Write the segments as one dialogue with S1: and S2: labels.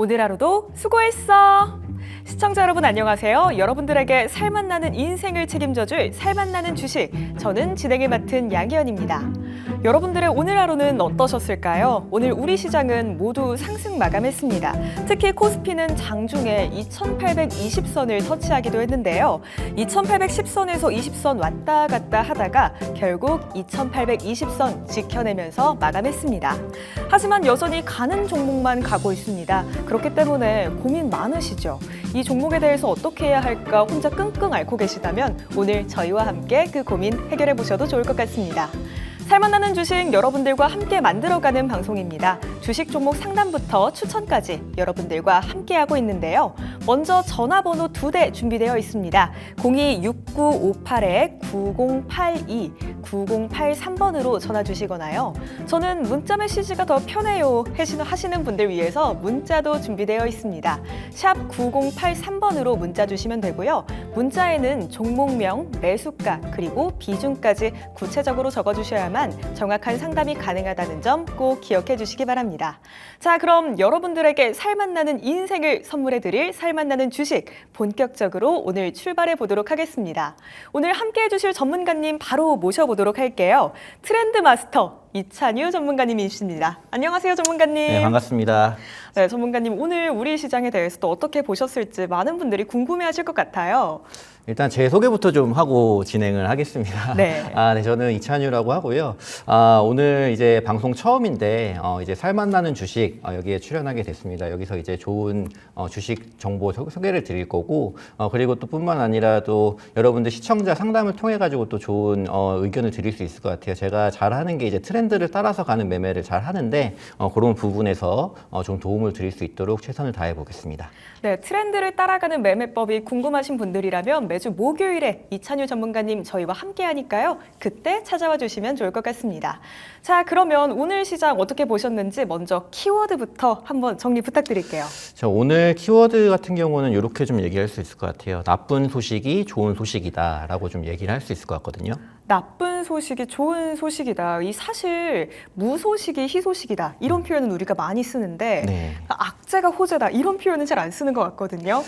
S1: 오늘 하루도 수고했어! 시청자 여러분 안녕하세요. 여러분들에게 살맛나는 인생을 책임져줄 살맛나는 주식, 저는 진행을 맡은 양희연입니다. 여러분들의 오늘 하루는 어떠셨을까요? 오늘 우리 시장은 모두 상승 마감했습니다. 특히 코스피는 장중에 2820선을 터치하기도 했는데요. 2810선에서 20선 왔다 갔다 하다가 결국 2820선 지켜내면서 마감했습니다. 하지만 여전히 가는 종목만 가고 있습니다. 그렇기 때문에 고민 많으시죠? 이 종목에 대해서 어떻게 해야 할까 혼자 끙끙 앓고 계시다면 오늘 저희와 함께 그 고민 해결해 보셔도 좋을 것 같습니다. 살맛나는 주식 여러분들과 함께 만들어가는 방송입니다. 주식 종목 상담부터 추천까지 여러분들과 함께하고 있는데요. 먼저 전화번호 2대 준비되어 있습니다. 026958-9082, 9083번으로 전화 주시거나요. 저는 문자 메시지가 더 편해요 하시는 분들 위해서 문자도 준비되어 있습니다. 샵 9083번으로 문자 주시면 되고요. 문자에는 종목명, 매수가, 그리고 비중까지 구체적으로 적어주셔야만 정확한 상담이 가능하다는 점 꼭 기억해 주시기 바랍니다. 자, 그럼 여러분들에게 살맛나는 인생을 선물해 드릴 살맛나는 주식 본격적으로 오늘 출발해 보도록 하겠습니다. 오늘 함께 해주실 전문가님 바로 모셔보도록 할게요. 트렌드 마스터 이찬유 전문가님이십니다. 안녕하세요, 전문가님.
S2: 네, 반갑습니다.
S1: 네, 전문가님 오늘 우리 시장에 대해서 또 어떻게 보셨을지 많은 분들이 궁금해하실 것 같아요.
S2: 일단 제 소개부터 좀 하고 진행을 하겠습니다.
S1: 네.
S2: 네, 저는 이찬유라고 하고요. 오늘 이제 방송 처음인데 이제 살맛나는 주식 여기에 출연하게 됐습니다. 여기서 이제 좋은 주식 정보 소개를 드릴 거고 그리고 또 뿐만 아니라 또 여러분들 시청자 상담을 통해 가지고 또 좋은 의견을 드릴 수 있을 것 같아요. 제가 잘하는 게 이제 트렌드를 따라서 가는 매매를 잘 하는데 그런 부분에서 좀 도움을 드릴 수 있도록 최선을 다해 보겠습니다.
S1: 네, 트렌드를 따라가는 매매법이 궁금하신 분들이라면 매주 목요일에 이찬유 전문가님 저희와 함께 하니까요. 그때 찾아와 주시면 좋을 것 같습니다. 자, 그러면 오늘 시장 어떻게 보셨는지 먼저 키워드부터 한번 정리 부탁드릴게요.
S2: 자, 오늘 키워드 같은 경우는 이렇게 좀 얘기할 수 있을 것 같아요. 나쁜 소식이 좋은 소식이다라고 좀 얘기를 할 수 있을 것 같거든요.
S1: 나쁜 소식이 좋은 소식이다. 이 사실 무소식이 희소식이다. 이런 표현은 우리가 많이 쓰는데
S2: 네.
S1: 악재가 호재다. 이런 표현은 잘 안 쓰는 것 같거든요.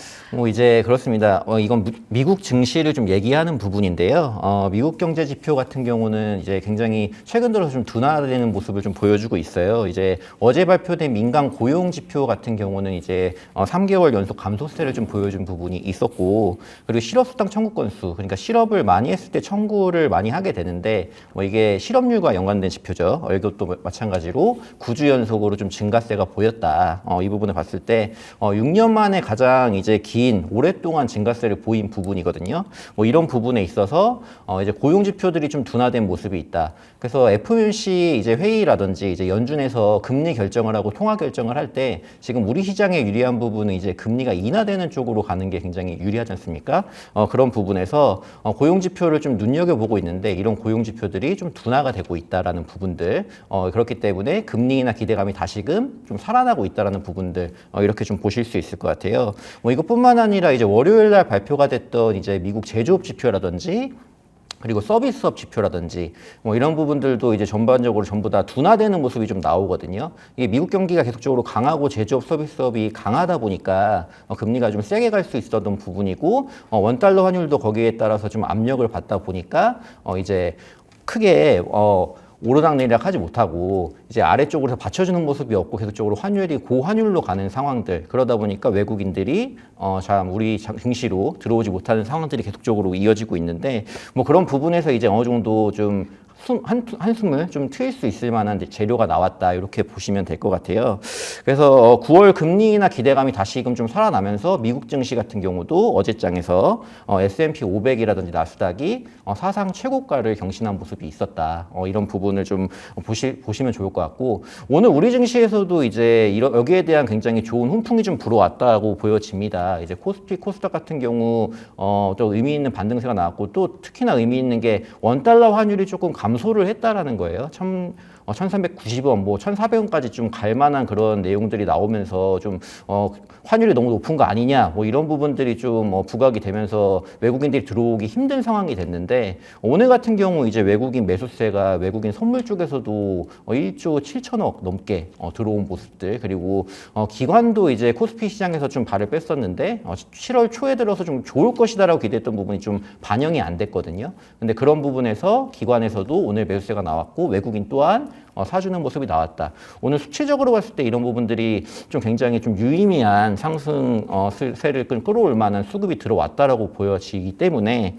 S2: 이제 그렇습니다. 이건 미국 증시를 좀 얘기하는 부분인데요. 미국 경제 지표 같은 경우는 이제 굉장히 최근 들어서 좀 둔화되는 모습을 좀 보여주고 있어요. 이제 어제 발표된 민간 고용 지표 같은 경우는 이제 3개월 연속 감소세를 좀 보여준 부분이 있었고, 그리고 실업수당 청구 건수, 그러니까 실업을 많이 했을 때 청구를 많이 하게 되는데 이게 실업률과 연관된 지표죠. 이것도 마찬가지로 9주 연속으로 좀 증가세가 보였다. 이 부분을 봤을 때 6년 만에 가장 이제 긴 오랫동안 증가세를 보인 부분이거든요. 이런 부분에 있어서 이제 고용 지표들이 좀 둔화된 모습이 있다. 그래서 FOMC 이제 회의라든지 이제 연준에서 금리 결정을 하고 통화 결정을 할 때 지금 우리 시장에 유리한 부분은 이제 금리가 인하되는 쪽으로 가는 게 굉장히 유리하지 않습니까? 그런 부분에서 고용 지표를 좀 눈여겨보고 있는데 이런 고용 지표들이 좀 둔화가 되고 있다라는 부분들, 그렇기 때문에 금리 인하 기대감이 다시금 좀 살아나고 있다라는 부분들 이렇게 좀 보실 수 있을 것 같아요. 이것뿐만 아니라 이제 월요일 날 발표가 됐던 이제 미국 제조업 지표라든지 그리고 서비스업 지표라든지 이런 부분들도 이제 전반적으로 전부 다 둔화되는 모습이 좀 나오거든요. 이게 미국 경기가 계속적으로 강하고 제조업 서비스업이 강하다 보니까 금리가 좀 세게 갈 수 있었던 부분이고 원달러 환율도 거기에 따라서 좀 압력을 받다 보니까 이제 크게 오르락내리락 하지 못하고 이제 아래쪽으로 받쳐주는 모습이 없고 계속적으로 환율이 고환율로 가는 상황들, 그러다 보니까 외국인들이 우리 증시로 들어오지 못하는 상황들이 계속적으로 이어지고 있는데 그런 부분에서 이제 어느 정도 좀 한숨을 좀 트일 수 있을 만한 재료가 나왔다, 이렇게 보시면 될 것 같아요. 그래서 9월 금리 인하 기대감이 다시금 좀 살아나면서 미국 증시 같은 경우도 어제장에서 S&P 500이라든지 나스닥이 사상 최고가를 경신한 모습이 있었다. 이런 부분을 좀 보시면 좋을 것 같고, 오늘 우리 증시에서도 이제 여기에 대한 굉장히 좋은 훈풍이 좀 불어왔다고 보여집니다. 이제 코스피, 코스닥 같은 경우 또 의미 있는 반등세가 나왔고, 또 특히나 의미 있는 게 원달러 환율이 조금 감소를 했다라는 거예요. 1,390원, 뭐 1,400원까지 좀 갈 만한 그런 내용들이 나오면서 좀 환율이 너무 높은 거 아니냐, 뭐 이런 부분들이 좀 부각이 되면서 외국인들이 들어오기 힘든 상황이 됐는데, 오늘 같은 경우 이제 외국인 매수세가 외국인 선물 쪽에서도 1조 7천억 넘게 들어온 모습들, 그리고 기관도 이제 코스피 시장에서 좀 발을 뺐었는데 7월 초에 들어서 좀 좋을 것이다라고 기대했던 부분이 좀 반영이 안 됐거든요. 근데 그런 부분에서 기관에서도 오늘 매수세가 나왔고 외국인 또한 사주는 모습이 나왔다. 오늘 수치적으로 봤을 때 이런 부분들이 좀 굉장히 좀 유의미한 상승세를 끌어올 만한 수급이 들어왔다라고 보여지기 때문에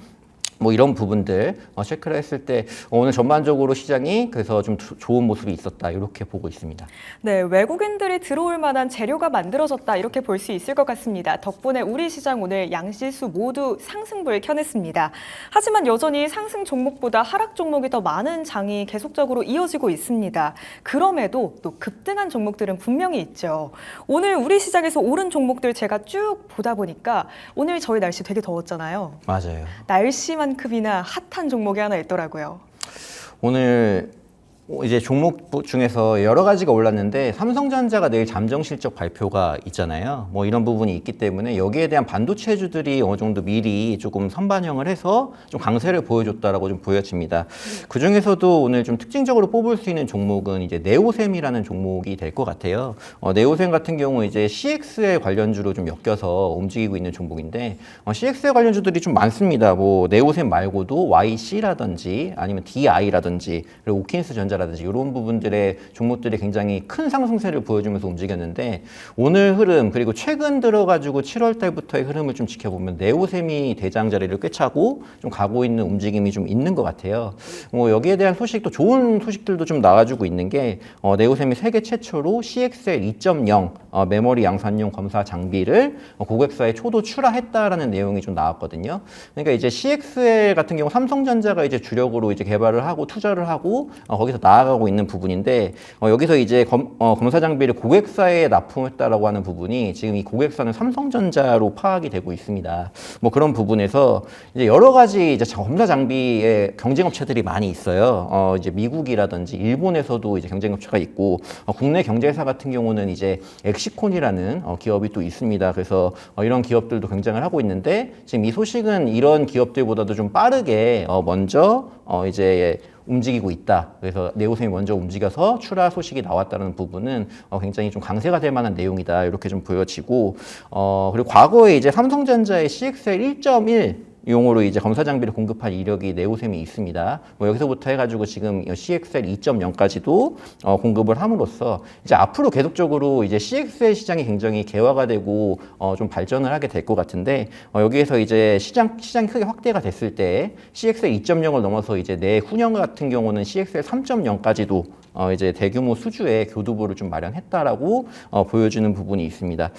S2: 뭐 이런 부분들 체크를 했을 때 오늘 전반적으로 시장이 그래서 좀 좋은 모습이 있었다, 이렇게 보고 있습니다.
S1: 네, 외국인들이 들어올 만한 재료가 만들어졌다, 이렇게 볼 수 있을 것 같습니다. 덕분에 우리 시장 오늘 양지수 모두 상승불 켜냈습니다. 하지만 여전히 상승 종목보다 하락 종목이 더 많은 장이 계속적으로 이어지고 있습니다. 그럼에도 또 급등한 종목들은 분명히 있죠. 오늘 우리 시장에서 오른 종목들 제가 쭉 보다 보니까 오늘 저희 날씨 되게 더웠잖아요.
S2: 맞아요.
S1: 날씨만큼이나 핫한 종목이 하나 있더라고요.
S2: 오늘 이제 종목 중에서 여러 가지가 올랐는데 삼성전자가 내일 잠정 실적 발표가 있잖아요. 뭐 이런 부분이 있기 때문에 여기에 대한 반도체주들이 어느 정도 미리 조금 선반영을 해서 좀 강세를 보여줬다라고 좀 보여집니다. 그 중에서도 오늘 좀 특징적으로 뽑을 수 있는 종목은 이제 네오셈이라는 종목이 될 것 같아요. 네오셈 같은 경우 이제 CXL 관련주로 좀 엮여서 움직이고 있는 종목인데 CXL 관련주들이 좀 많습니다. 뭐 네오셈 말고도 YC라든지 아니면 DI라든지 그리고 오킨스 전자 라든지 이런 부분들의 종목들이 굉장히 큰 상승세를 보여주면서 움직였는데, 오늘 흐름 그리고 최근 들어가지고 7월 달부터의 흐름을 좀 지켜보면 네오셈이 대장 자리를 꿰차고 좀 가고 있는 움직임이 좀 있는 것 같아요. 뭐 여기에 대한 소식도 좋은 소식들도 좀 나와주고 있는 게 네오셈이 세계 최초로 CXL 2.0 메모리 양산용 검사 장비를 고객사에 초도 출하했다라는 내용이 좀 나왔거든요. 그러니까 이제 CXL 같은 경우 삼성전자가 이제 주력으로 이제 개발을 하고 투자를 하고 거기서 나아가고 있는 부분인데, 여기서 이제 검사 장비를 고객사에 납품했다라고 하는 부분이 지금 이 고객사는 삼성전자로 파악이 되고 있습니다. 뭐 그런 부분에서 이제 여러 가지 이제 검사 장비의 경쟁 업체들이 많이 있어요. 이제 미국이라든지 일본에서도 이제 경쟁 업체가 있고, 국내 경제사 같은 경우는 이제 엑시콘이라는 기업이 또 있습니다. 그래서 이런 기업들도 경쟁을 하고 있는데, 지금 이 소식은 이런 기업들보다도 좀 빠르게 먼저 이제 움직이고 있다. 그래서 네오셈이 먼저 움직여서 출하 소식이 나왔다는 부분은 굉장히 좀 강세가 될 만한 내용이다, 이렇게 좀 보여지고, 그리고 과거에 이제 삼성전자의 CXL 1.1 용으로 이제 검사 장비를 공급한 이력이 네오셈이 있습니다. 뭐 여기서부터 해가지고 지금 CXL 2.0까지도 공급을 함으로써 이제 앞으로 계속적으로 이제 CXL 시장이 굉장히 개화가 되고 좀 발전을 하게 될 것 같은데, 여기에서 이제 시장이 크게 확대가 됐을 때 CXL 2.0을 넘어서 이제 내후년 같은 경우는 CXL 3.0까지도 이제 대규모 수주의 교두보를 좀 마련했다라고 보여주는 부분이 있습니다.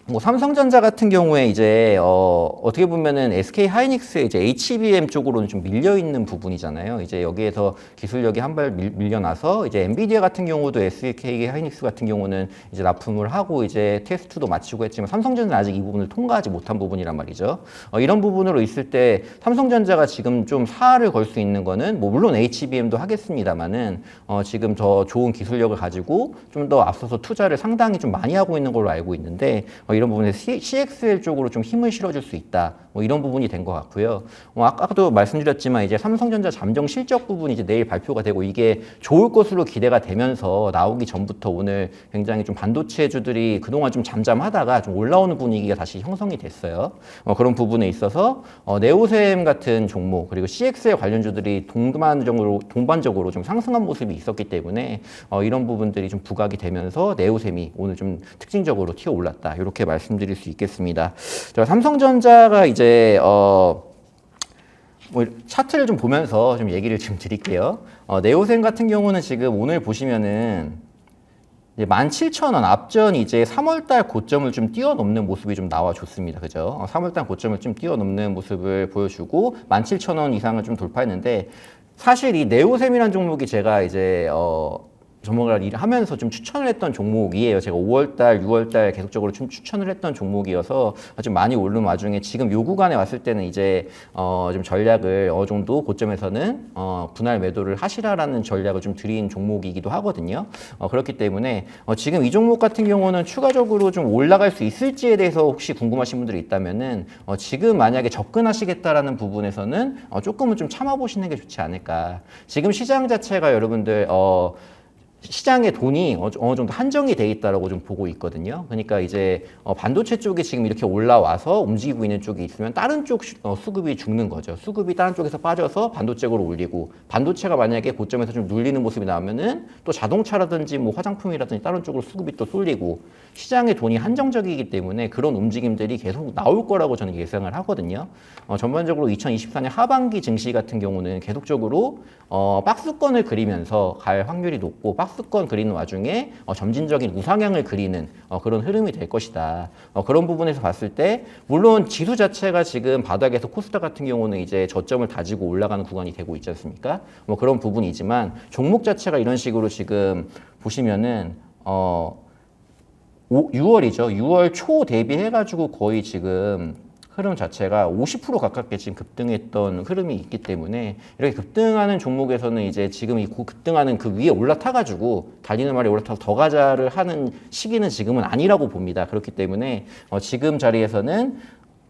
S2: 뭐 삼성전자 같은 경우에 이제 어떻게 보면은 SK 하이닉스의 이제 HBM 쪽으로는 좀 밀려 있는 부분이잖아요. 이제 여기에서 기술력이 한 발 밀려나서 이제 엔비디아 같은 경우도 SK 하이닉스 같은 경우는 이제 납품을 하고 이제 테스트도 마치고 했지만 삼성전자는 아직 이 부분을 통과하지 못한 부분이란 말이죠. 이런 부분으로 있을 때 삼성전자가 지금 좀 사활을 걸 수 있는 거는 뭐 물론 HBM도 하겠습니다만은 지금 더 좋은 기술력을 가지고 좀 더 앞서서 투자를 상당히 좀 많이 하고 있는 걸로 알고 있는데, 이런 부분에 CXL 쪽으로 좀 힘을 실어줄 수 있다, 뭐 이런 부분이 된 것 같고요. 아까도 말씀드렸지만 이제 삼성전자 잠정 실적 부분이 이제 내일 발표가 되고 이게 좋을 것으로 기대가 되면서 나오기 전부터 오늘 굉장히 좀 반도체주들이 그동안 좀 잠잠하다가 좀 올라오는 분위기가 다시 형성이 됐어요. 그런 부분에 있어서 네오셈 같은 종목 그리고 CXL 관련주들이 동반적으로 좀 상승한 모습이 있었기 때문에 이런 부분들이 좀 부각이 되면서 네오셈이 오늘 좀 특징적으로 튀어 올랐다, 이렇게 말씀드릴 수 있겠습니다. 자, 삼성전자가 이제 뭐 차트를 좀 보면서 좀 얘기를 좀 드릴게요. 네오셈 같은 경우는 지금 오늘 보시면은 이제 17,000원 앞전 이제 3월달 고점을 좀 뛰어넘는 모습이 좀 나와줬습니다. 그죠? 3월달 고점을 좀 뛰어넘는 모습을 보여주고 17,000원 이상을 좀 돌파했는데, 사실 이 네오셈이라는 종목이 제가 이제 전문가를 일하면서 좀 추천을 했던 종목이에요. 제가 5월달, 6월달 계속적으로 좀 추천을 했던 종목이어서 좀 많이 오른 와중에 지금 요 구간에 왔을 때는 이제 좀 전략을 어느 정도 고점에서는 분할 매도를 하시라라는 전략을 좀 드린 종목이기도 하거든요. 그렇기 때문에 지금 이 종목 같은 경우는 추가적으로 좀 올라갈 수 있을지에 대해서 혹시 궁금하신 분들이 있다면은 지금 만약에 접근하시겠다라는 부분에서는 조금은 좀 참아보시는 게 좋지 않을까. 지금 시장 자체가 여러분들 시장에 돈이 어느 정도 한정이 돼 있다라고 좀 보고 있거든요. 그러니까 이제 반도체 쪽에 지금 이렇게 올라와서 움직이고 있는 쪽이 있으면 다른 쪽 수급이 죽는 거죠. 수급이 다른 쪽에서 빠져서 반도체로 올리고 반도체가 만약에 고점에서 좀 눌리는 모습이 나오면은 또 자동차라든지 뭐 화장품이라든지 다른 쪽으로 수급이 또 쏠리고 시장의 돈이 한정적이기 때문에 그런 움직임들이 계속 나올 거라고 저는 예상을 하거든요. 전반적으로 2024년 하반기 증시 같은 경우는 계속적으로 박스권을 그리면서 갈 확률이 높고 박스권 그리는 와중에 점진적인 우상향을 그리는 그런 흐름이 될 것이다. 그런 부분에서 봤을 때 물론 지수 자체가 지금 바닥에서 코스닥 같은 경우는 이제 저점을 다지고 올라가는 구간이 되고 있지 않습니까? 뭐 그런 부분이지만 종목 자체가 이런 식으로 지금 보시면은 6월이죠. 6월 초 대비해가지고 거의 지금 흐름 자체가 50% 가깝게 지금 급등했던 흐름이 있기 때문에 이렇게 급등하는 종목에서는 이제 지금 이 급등하는 그 위에 올라타가지고 달리는 말에 올라타서 더 가자를 하는 시기는 지금은 아니라고 봅니다. 그렇기 때문에 지금 자리에서는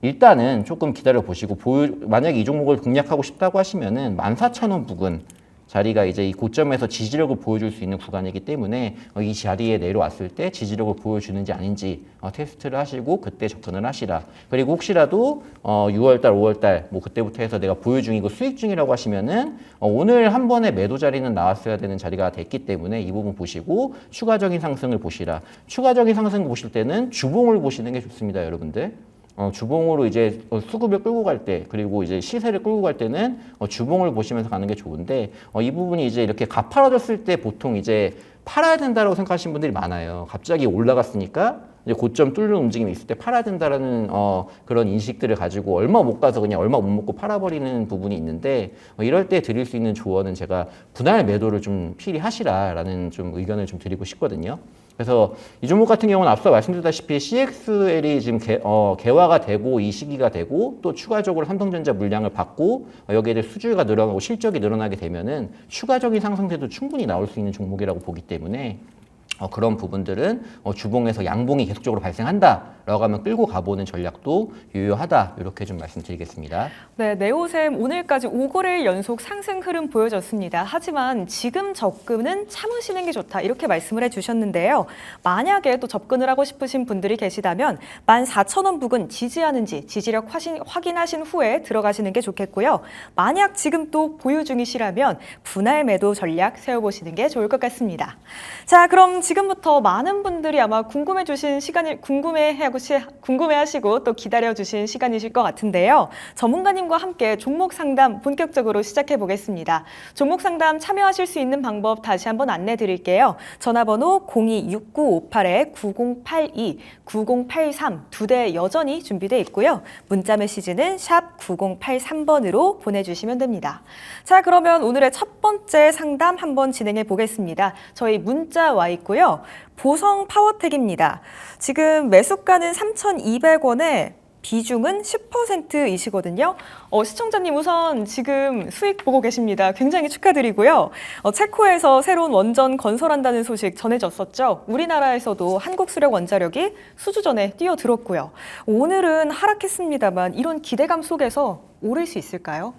S2: 일단은 조금 기다려 보시고 만약에 이 종목을 공략하고 싶다고 하시면은 14,000원 부근 자리가 이제 이 고점에서 지지력을 보여줄 수 있는 구간이기 때문에 이 자리에 내려왔을 때 지지력을 보여주는지 아닌지 테스트를 하시고 그때 접근을 하시라. 그리고 혹시라도 6월달, 5월달 뭐 그때부터 해서 내가 보유 중이고 수익 중이라고 하시면은 오늘 한 번에 매도 자리는 나왔어야 되는 자리가 됐기 때문에 이 부분 보시고 추가적인 상승을 보시라. 추가적인 상승을 보실 때는 주봉을 보시는 게 좋습니다, 여러분들. 주봉으로 이제 수급을 끌고 갈 때, 그리고 이제 시세를 끌고 갈 때는 주봉을 보시면서 가는 게 좋은데, 이 부분이 이제 이렇게 가파라졌을 때 보통 이제 팔아야 된다라고 생각하시는 분들이 많아요. 갑자기 올라갔으니까 이제 고점 뚫는 움직임이 있을 때 팔아야 된다라는 그런 인식들을 가지고 얼마 못 가서 그냥 얼마 못 먹고 팔아버리는 부분이 있는데, 이럴 때 드릴 수 있는 조언은 제가 분할 매도를 좀 필히 하시라라는 좀 의견을 좀 드리고 싶거든요. 그래서 이 종목 같은 경우는 앞서 말씀드렸다시피 CXL이 지금 개화가 되고 이 시기가 되고 또 추가적으로 삼성전자 물량을 받고 여기에 대해 수주가 늘어나고 실적이 늘어나게 되면은 추가적인 상승세도 충분히 나올 수 있는 종목이라고 보기 때문에 그런 부분들은 주봉에서 양봉이 계속적으로 발생한다라고 하면 끌고 가보는 전략도 유효하다 이렇게 좀 말씀드리겠습니다.
S1: 네, 네오셈 오늘까지 5거래일 연속 상승 흐름 보여줬습니다. 하지만 지금 접근은 참으시는 게 좋다 이렇게 말씀을 해주셨는데요. 만약에 또 접근을 하고 싶으신 분들이 계시다면 14,000원 부근 지지하는지 지지력 확인하신 후에 들어가시는 게 좋겠고요. 만약 지금 또 보유 중이시라면 분할 매도 전략 세워보시는 게 좋을 것 같습니다. 자, 그럼 지금부터 많은 분들이 아마 궁금해하시고 또 기다려주신 시간이실 것 같은데요. 전문가님과 함께 종목 상담 본격적으로 시작해 보겠습니다. 종목 상담 참여하실 수 있는 방법 다시 한번 안내 드릴게요. 전화번호 026958-9082, 9083 두 대 여전히 준비되어 있고요. 문자 메시지는 샵 9083번으로 보내주시면 됩니다. 자, 그러면 오늘의 첫 번째 상담 한번 진행해 보겠습니다. 저희 문자 와 있고요. 보성 파워텍입니다. 지금 매수가는 3,200원에 비중은 10%이시거든요. 시청자님 우선 지금 수익 보고 계십니다. 굉장히 축하드리고요. 체코에서 새로운 원전 건설한다는 소식 전해졌었죠. 우리나라에서도 한국수력원자력이 수주전에 뛰어들었고요. 오늘은 하락했습니다만 이런 기대감 속에서 오를 수 있을까요?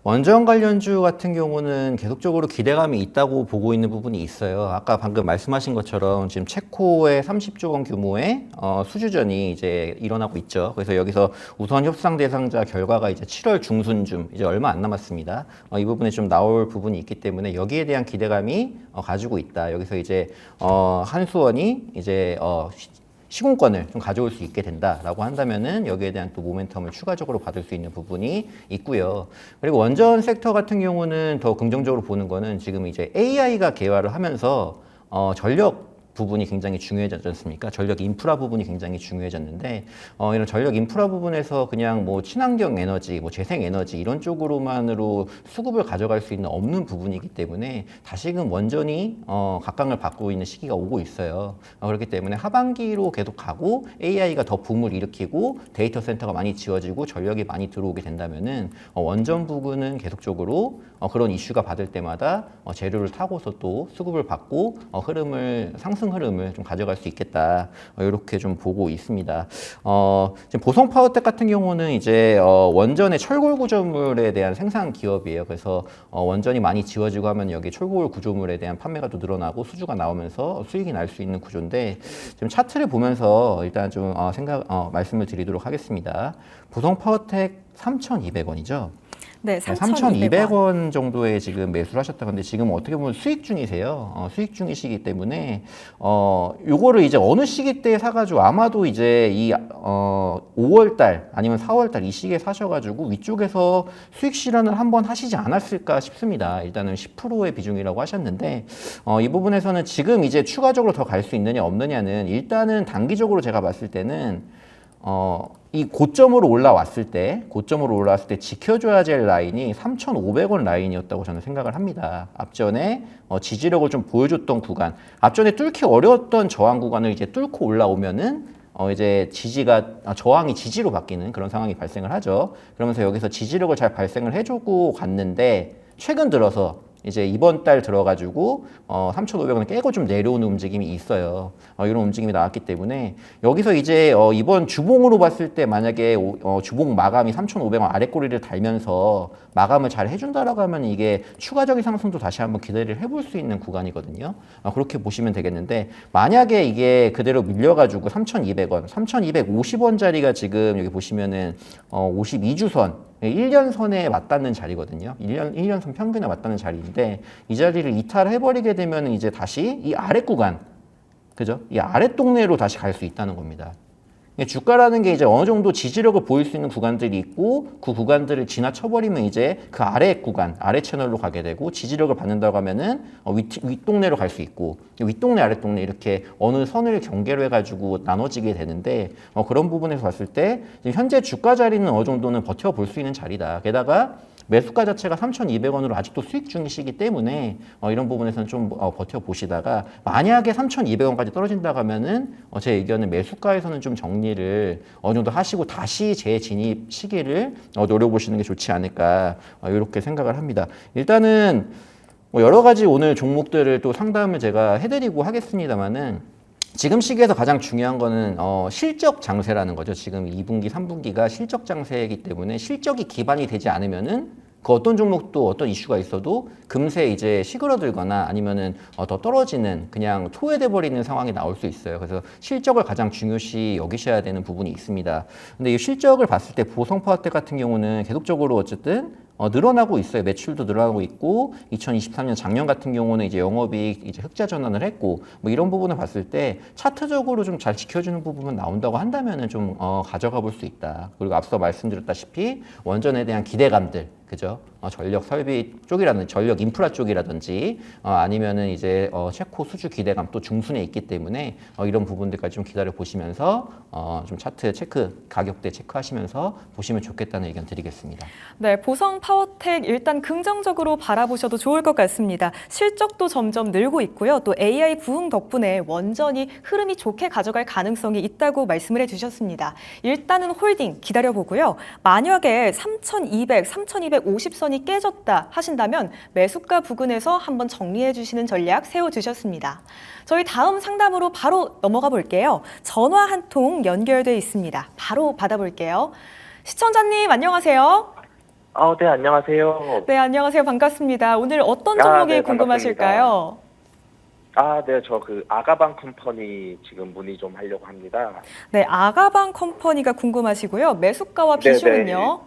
S2: 원전 관련주 같은 경우는 계속적으로 기대감이 있다고 보고 있는 부분이 있어요. 아까 방금 말씀하신 것처럼 지금 체코의 30조 원 규모의 수주전이 이제 일어나고 있죠. 그래서 여기서 우선 협상 대상자 결과가 이제 7월 중순쯤 이제 얼마 안 남았습니다. 이 부분에 좀 나올 부분이 있기 때문에 여기에 대한 기대감이 가지고 있다. 여기서 이제 한수원이 이제 시공권을 좀 가져올 수 있게 된다라고 한다면은 여기에 대한 또 모멘텀을 추가적으로 받을 수 있는 부분이 있고요. 그리고 원전 섹터 같은 경우는 더 긍정적으로 보는 거는 지금 이제 AI가 개화를 하면서 전력 부분이 굉장히 중요해졌지 않습니까? 전력 인프라 부분이 굉장히 중요해졌는데 이런 전력 인프라 부분에서 그냥 뭐 친환경 에너지, 뭐 재생 에너지 이런 쪽으로만으로 수급을 가져갈 수 있는 없는 부분이기 때문에 다시금 원전이 각광을 받고 있는 시기가 오고 있어요. 그렇기 때문에 하반기로 계속 가고 AI가 더 붐을 일으키고 데이터 센터가 많이 지어지고 전력이 많이 들어오게 된다면은 원전 부분은 계속적으로 그런 이슈가 받을 때마다 재료를 타고서 또 수급을 받고 상승 흐름을 좀 가져갈 수 있겠다. 이렇게 좀 보고 있습니다. 지금 보성 파워텍 같은 경우는 이제 원전의 철골 구조물에 대한 생산 기업이에요. 그래서 원전이 많이 지어지고 하면 여기 철골 구조물에 대한 판매가 또 늘어나고 수주가 나오면서 수익이 날 수 있는 구조인데 지금 차트를 보면서 일단 좀 말씀을 드리도록 하겠습니다. 보성 파워텍 3,200원이죠.
S1: 네, 3,200원.
S2: 3,200원 정도에 지금 매수를 하셨다. 근데 지금 어떻게 보면 수익 중이세요. 수익 중이시기 때문에 요거를 이제 어느 시기 때 사가지고 아마도 이제 이 5월달 아니면 4월달 이 시기에 사셔가지고 위쪽에서 수익 실현을 한번 하시지 않았을까 싶습니다. 일단은 10%의 비중이라고 하셨는데 이 부분에서는 지금 이제 추가적으로 더 갈 수 있느냐 없느냐는 일단은 단기적으로 제가 봤을 때는 이 고점으로 올라왔을 때 지켜줘야 될 라인이 3,500원 라인이었다고 저는 생각을 합니다. 앞전에 지지력을 좀 보여줬던 구간, 앞전에 뚫기 어려웠던 저항 구간을 이제 뚫고 올라오면은 이제 저항이 지지로 바뀌는 그런 상황이 발생을 하죠. 그러면서 여기서 지지력을 잘 발생을 해주고 갔는데 최근 들어서 이제 이번 달 들어가지고 3,500원을 깨고 좀 내려오는 움직임이 있어요. 이런 움직임이 나왔기 때문에 여기서 이제 이번 주봉으로 봤을 때 만약에 주봉 마감이 3,500원 아랫꼬리를 달면서 마감을 잘 해준다라고 하면 이게 추가적인 상승도 다시 한번 기대를 해볼 수 있는 구간이거든요. 그렇게 보시면 되겠는데 만약에 이게 그대로 밀려가지고 3,200원, 3,250원짜리가 지금 여기 보시면은 52주선 1년선에 맞닿는 자리거든요. 1년선 평균에 맞닿는 자리인데 이 자리를 이탈해버리게 되면 이제 다시 이 아랫 구간, 그죠? 이 아랫 동네로 다시 갈 수 있다는 겁니다. 주가라는 게 이제 어느 정도 지지력을 보일 수 있는 구간들이 있고 그 구간들을 지나쳐버리면 이제 그 아래 구간, 아래 채널로 가게 되고 지지력을 받는다고 하면은 윗동네로 갈 수 있고 윗동네, 아랫동네 이렇게 어느 선을 경계로 해가지고 나눠지게 되는데 그런 부분에서 봤을 때 지금 현재 주가 자리는 어느 정도는 버텨볼 수 있는 자리다. 게다가 매수가 자체가 3,200원으로 아직도 수익 중이시기 때문에 이런 부분에서는 좀 버텨보시다가 만약에 3,200원까지 떨어진다고 하면은 제 의견은 매수가에서는 좀 정리를 어느 정도 하시고 다시 재진입 시기를 노려보시는 게 좋지 않을까 이렇게 생각을 합니다. 일단은 여러 가지 오늘 종목들을 또 상담을 제가 해드리고 하겠습니다만은 지금 시기에서 가장 중요한 거는 실적 장세라는 거죠. 지금 2분기, 3분기가 실적 장세이기 때문에 실적이 기반이 되지 않으면은 그 어떤 종목도 어떤 이슈가 있어도 금세 이제 시그러들거나 아니면은 더 떨어지는 그냥 소외돼 버리는 상황이 나올 수 있어요. 그래서 실적을 가장 중요시 여기셔야 되는 부분이 있습니다. 근데 이 실적을 봤을 때 보성 파워텍 같은 경우는 계속적으로 어쨌든 늘어나고 있어요. 매출도 늘어나고 있고 2023년 작년 같은 경우는 이제 영업이익 이제 흑자 전환을 했고 뭐 이런 부분을 봤을 때 차트적으로 좀 잘 지켜주는 부분은 나온다고 한다면은 좀 가져가 볼 수 있다. 그리고 앞서 말씀드렸다시피 원전에 대한 기대감들, 그죠? 전력 설비 쪽이라든지 전력 인프라 쪽이라든지 아니면은 이제 체코 수주 기대감 또 중순에 있기 때문에 이런 부분들까지 좀 기다려 보시면서 좀 차트 체크 가격대 체크하시면서 보시면 좋겠다는 의견 드리겠습니다.
S1: 네, 보성 파워텍 일단 긍정적으로 바라보셔도 좋을 것 같습니다. 실적도 점점 늘고 있고요. 또 AI 부흥 덕분에 원전이 흐름이 좋게 가져갈 가능성이 있다고 말씀을 해주셨습니다. 일단은 홀딩 기다려보고요. 만약에 3,200, 3,250선이 깨졌다 하신다면 매수가 부근에서 한번 정리해 주시는 전략 세워주셨습니다. 저희 다음 상담으로 바로 넘어가 볼게요. 전화 한 통 연결돼 있습니다. 바로 받아볼게요. 시청자님 안녕하세요.
S3: 네, 안녕하세요.
S1: 네, 안녕하세요. 반갑습니다. 오늘 어떤 종목이
S3: 네,
S1: 궁금하실까요?
S3: 네, 저 아가방 컴퍼니 지금 문의 좀 하려고 합니다.
S1: 네, 아가방 컴퍼니가 궁금하시고요. 매수가와 비중은요?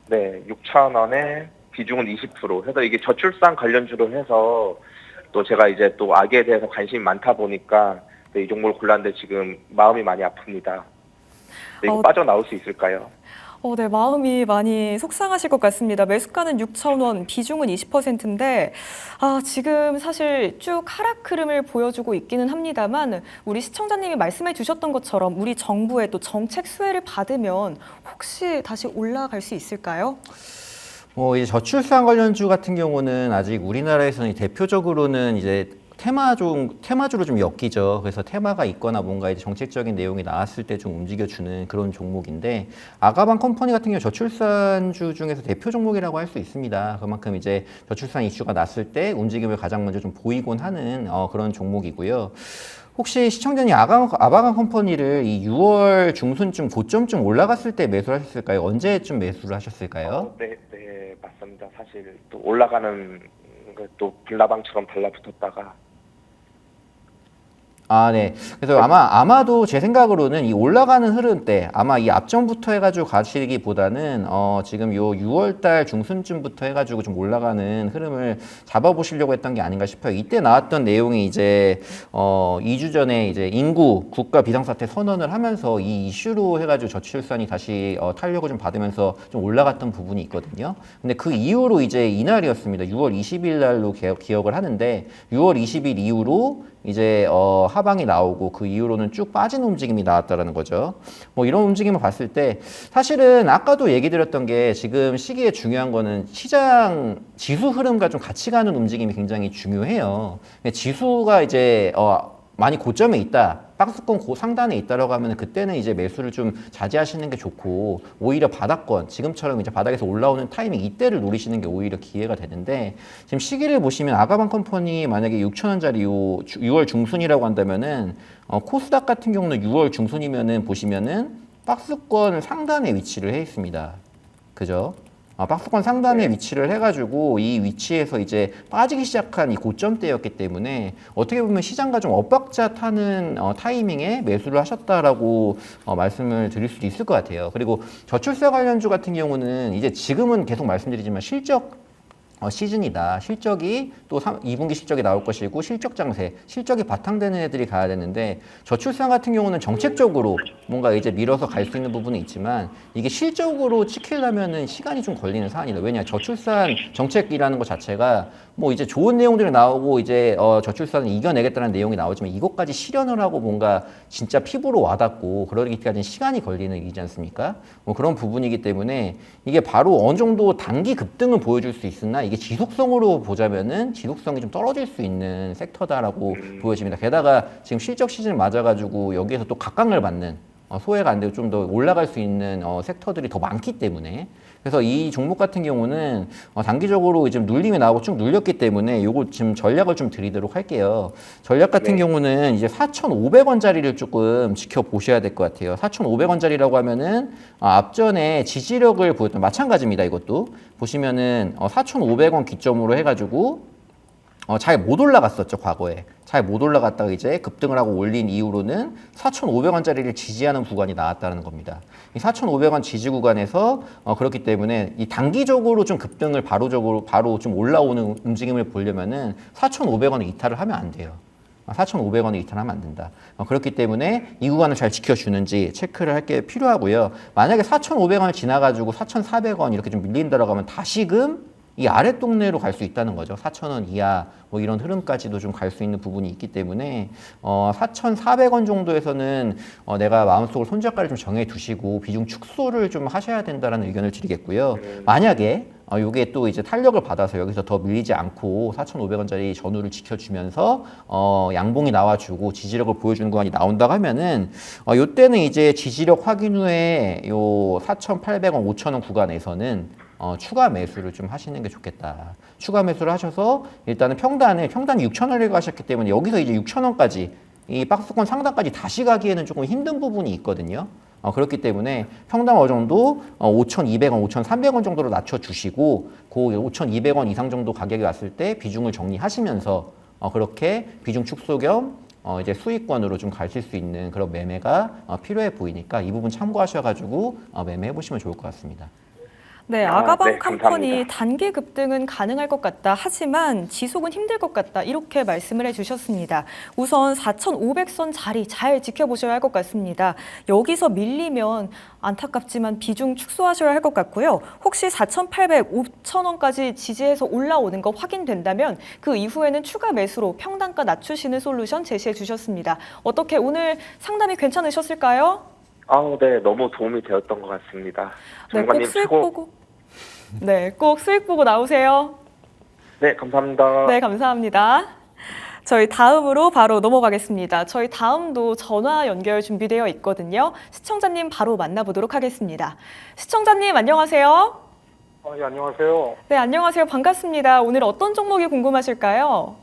S3: 네, 6,000원에 비중은 20%. 해서 이게 저출산 관련주로 해서 또 제가 이제 또 아기에 대해서 관심이 많다 보니까 이 종목을 골랐는데 지금 마음이 많이 아픕니다. 이거 빠져나올 수 있을까요?
S1: 네, 마음이 많이 속상하실 것 같습니다. 매수가는 6천 원, 비중은 20%인데, 지금 사실 쭉 하락 흐름을 보여주고 있기는 합니다만, 우리 시청자님이 말씀해 주셨던 것처럼 우리 정부의 또 정책 수혜를 받으면 혹시 다시 올라갈 수 있을까요?
S2: 이제 저출산 관련주 같은 경우는 아직 우리나라에서는 대표적으로는 이제 테마주로 좀 엮이죠. 그래서 테마가 있거나 뭔가 이제 정책적인 내용이 나왔을 때 좀 움직여주는 그런 종목인데, 아가방 컴퍼니 같은 경우 저출산주 중에서 대표 종목이라고 할 수 있습니다. 그만큼 이제 저출산 이슈가 났을 때 움직임을 가장 먼저 좀 보이곤 하는 그런 종목이고요. 혹시 시청자님 아바강 컴퍼니를 이 6월 중순쯤 고점쯤 올라갔을 때 매수를 하셨을까요? 언제쯤 매수를 하셨을까요?
S3: 네, 네, 맞습니다. 사실 또 올라가는 또 불나방처럼 달라붙었다가
S2: 네. 그래서 아마도 제 생각으로는 이 올라가는 흐름 때 아마 이 앞전부터 해가지고 가시기보다는 지금 요 6월달 중순쯤부터 해가지고 좀 올라가는 흐름을 잡아보시려고 했던 게 아닌가 싶어요. 이때 나왔던 내용이 이제 2주 전에 이제 인구 국가 비상사태 선언을 하면서 이 이슈로 해가지고 저출산이 다시 탄력을 좀 받으면서 좀 올라갔던 부분이 있거든요. 근데 그 이후로 이제 이날이었습니다. 6월 20일 날로 기억을 하는데 6월 20일 이후로 이제 하방이 나오고 그 이후로는 쭉 빠지는 움직임이 나왔다라는 거죠. 이런 움직임을 봤을 때 사실은 아까도 얘기 드렸던 게 지금 시기에 중요한 거는 시장 지수 흐름과 좀 같이 가는 움직임이 굉장히 중요해요. 지수가 이제 많이 고점에 있다, 박스권 상단에 있다라고 하면 그때는 이제 매수를 좀 자제하시는 게 좋고, 오히려 바닥권, 지금처럼 이제 바닥에서 올라오는 타이밍 이때를 노리시는 게 오히려 기회가 되는데, 지금 시기를 보시면 아가방 컴퍼니 만약에 6,000원짜리 6월 중순이라고 한다면은 코스닥 같은 경우는 6월 중순이면은 보시면은 박스권 상단에 위치를 해 있습니다. 그죠? 박스권 상단에 위치를 해가지고 이 위치에서 이제 빠지기 시작한 이 고점대였기 때문에 어떻게 보면 시장과 좀 엇박자 타는 타이밍에 매수를 하셨다라고 말씀을 드릴 수도 있을 것 같아요. 그리고 저출산 관련주 같은 경우는 이제 지금은 계속 말씀드리지만 실적 시즌이다. 실적이 또 2분기 실적이 나올 것이고 실적 장세, 실적이 바탕되는 애들이 가야 되는데, 저출산 같은 경우는 정책적으로 뭔가 이제 밀어서 갈 수 있는 부분은 있지만 이게 실적으로 찍히려면은 시간이 좀 걸리는 사안이다. 왜냐, 저출산 정책이라는 것 자체가 뭐 이제 좋은 내용들이 나오고 이제 저출산을 이겨내겠다는 내용이 나오지만 이것까지 실현을 하고 뭔가 진짜 피부로 와닿고 그러기까지는 시간이 걸리는 일이지 않습니까? 그런 부분이기 때문에 이게 바로 어느 정도 단기 급등을 보여줄 수 있으나 이게 지속성으로 보자면은 지속성이 좀 떨어질 수 있는 섹터다라고 보여집니다. 게다가 지금 실적 시즌을 맞아가지고 여기에서 또 각광을 받는 소외가 안 되고 좀 더 올라갈 수 있는 섹터들이 더 많기 때문에, 그래서 이 종목 같은 경우는 단기적으로 지금 눌림이 나오고 쭉 눌렸기 때문에 요거 지금 전략을 좀 드리도록 할게요. 전략 같은 경우는 이제 4,500원짜리를 조금 지켜보셔야 될 것 같아요. 4,500원짜리라고 하면은 앞전에 지지력을 보였던, 마찬가지입니다. 이것도 보시면은 4,500원 기점으로 해가지고 잘 못 올라갔었죠, 과거에. 잘 못 올라갔다가 이제 급등을 하고 올린 이후로는 4,500원짜리를 지지하는 구간이 나왔다는 겁니다. 이 4,500원 지지 구간에서 그렇기 때문에 이 단기적으로 좀 급등을 바로 좀 올라오는 움직임을 보려면은 4,500원에 이탈을 하면 안 돼요. 4,500원에 이탈하면 안 된다. 그렇기 때문에 이 구간을 잘 지켜주는지 체크를 할 게 필요하고요. 만약에 4,500원을 지나가지고 4,400원 이렇게 좀 밀린다라고 하면 다시금 이 아랫 동네로 갈 수 있다는 거죠. 4,000원 이하 뭐 이런 흐름까지도 좀 갈 수 있는 부분이 있기 때문에 4,400원 정도에서는 내가 마음속으로 손절가를 좀 정해 두시고 비중 축소를 좀 하셔야 된다는 의견을 드리겠고요. 만약에 요게 또 이제 탄력을 받아서 여기서 더 밀리지 않고 4,500원짜리 전후를 지켜주면서 양봉이 나와주고 지지력을 보여주는 구간이 나온다고 하면은 요때는 이제 지지력 확인 후에 요 4,800원, 5,000원 구간에서는 추가 매수를 좀 하시는 게 좋겠다. 추가 매수를 하셔서 일단은 평단이 6,000원을 가셨기 때문에 여기서 이제 6,000원까지 이 박스권 상단까지 다시 가기에는 조금 힘든 부분이 있거든요. 그렇기 때문에 평당 어느 정도 5,200원, 5,300원 정도로 낮춰주시고 그 5,200원 이상 정도 가격이 왔을 때 비중을 정리하시면서 그렇게 비중 축소 겸 이제 수익권으로 좀 가실 수 있는 그런 매매가 필요해 보이니까 이 부분 참고하셔가지고 매매해 보시면 좋을 것 같습니다.
S1: 네,
S3: 아,
S1: 아가방
S3: 네,
S1: 컴퍼니
S3: 감사합니다.
S1: 단기 급등은 가능할 것 같다. 하지만 지속은 힘들 것 같다. 이렇게 말씀을 해주셨습니다. 우선 4,500선 자리 잘 지켜보셔야 할 것 같습니다. 여기서 밀리면 안타깝지만 비중 축소하셔야 할 것 같고요. 혹시 4,800, 5,000원까지 지지해서 올라오는 거 확인된다면 그 이후에는 추가 매수로 평단가 낮추시는 솔루션 제시해 주셨습니다. 어떻게 오늘 상담이 괜찮으셨을까요?
S3: 네, 너무 도움이 되었던 것 같습니다.
S1: 네, 꼭
S3: 전문가님
S1: 수익
S3: 최고.
S1: 보고 네, 꼭 수익 보고 나오세요.
S3: 네, 감사합니다.
S1: 네, 감사합니다. 저희 다음으로 바로 넘어가겠습니다. 저희 다음도 전화 연결 준비되어 있거든요. 시청자님 바로 만나보도록 하겠습니다. 시청자님 안녕하세요.
S4: 예, 안녕하세요.
S1: 네, 안녕하세요. 반갑습니다. 오늘 어떤 종목이 궁금하실까요?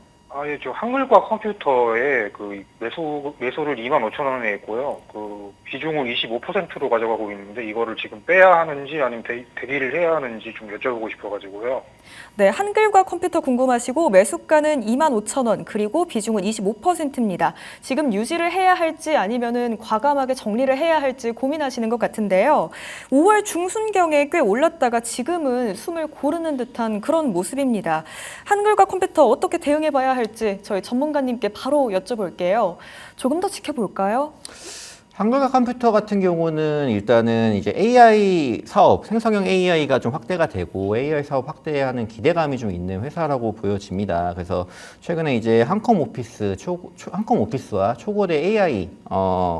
S4: 예, 저 한글과 컴퓨터에 그 매수를 25,000원에 했고요. 그 비중을 25%로 가져가고 있는데 이거를 지금 빼야 하는지 아니면 대기를 해야 하는지 좀 여쭤보고 싶어가지고요.
S1: 네, 한글과 컴퓨터 궁금하시고 매수가는 25,000원 그리고 비중은 25%입니다. 지금 유지를 해야 할지 아니면은 과감하게 정리를 해야 할지 고민하시는 것 같은데요. 5월 중순경에 꽤 올랐다가 지금은 숨을 고르는 듯한 그런 모습입니다. 한글과 컴퓨터 어떻게 대응해 봐야 할지 저희 전문가님께 바로 여쭤볼게요. 조금 더 지켜볼까요?
S2: 한글과 컴퓨터 같은 경우는 일단은 이제 AI 사업, 생성형 AI가 좀 확대가 되고 AI 사업 확대하는 기대감이 좀 있는 회사라고 보여집니다. 그래서 최근에 이제 한컴 오피스와 초거대 AI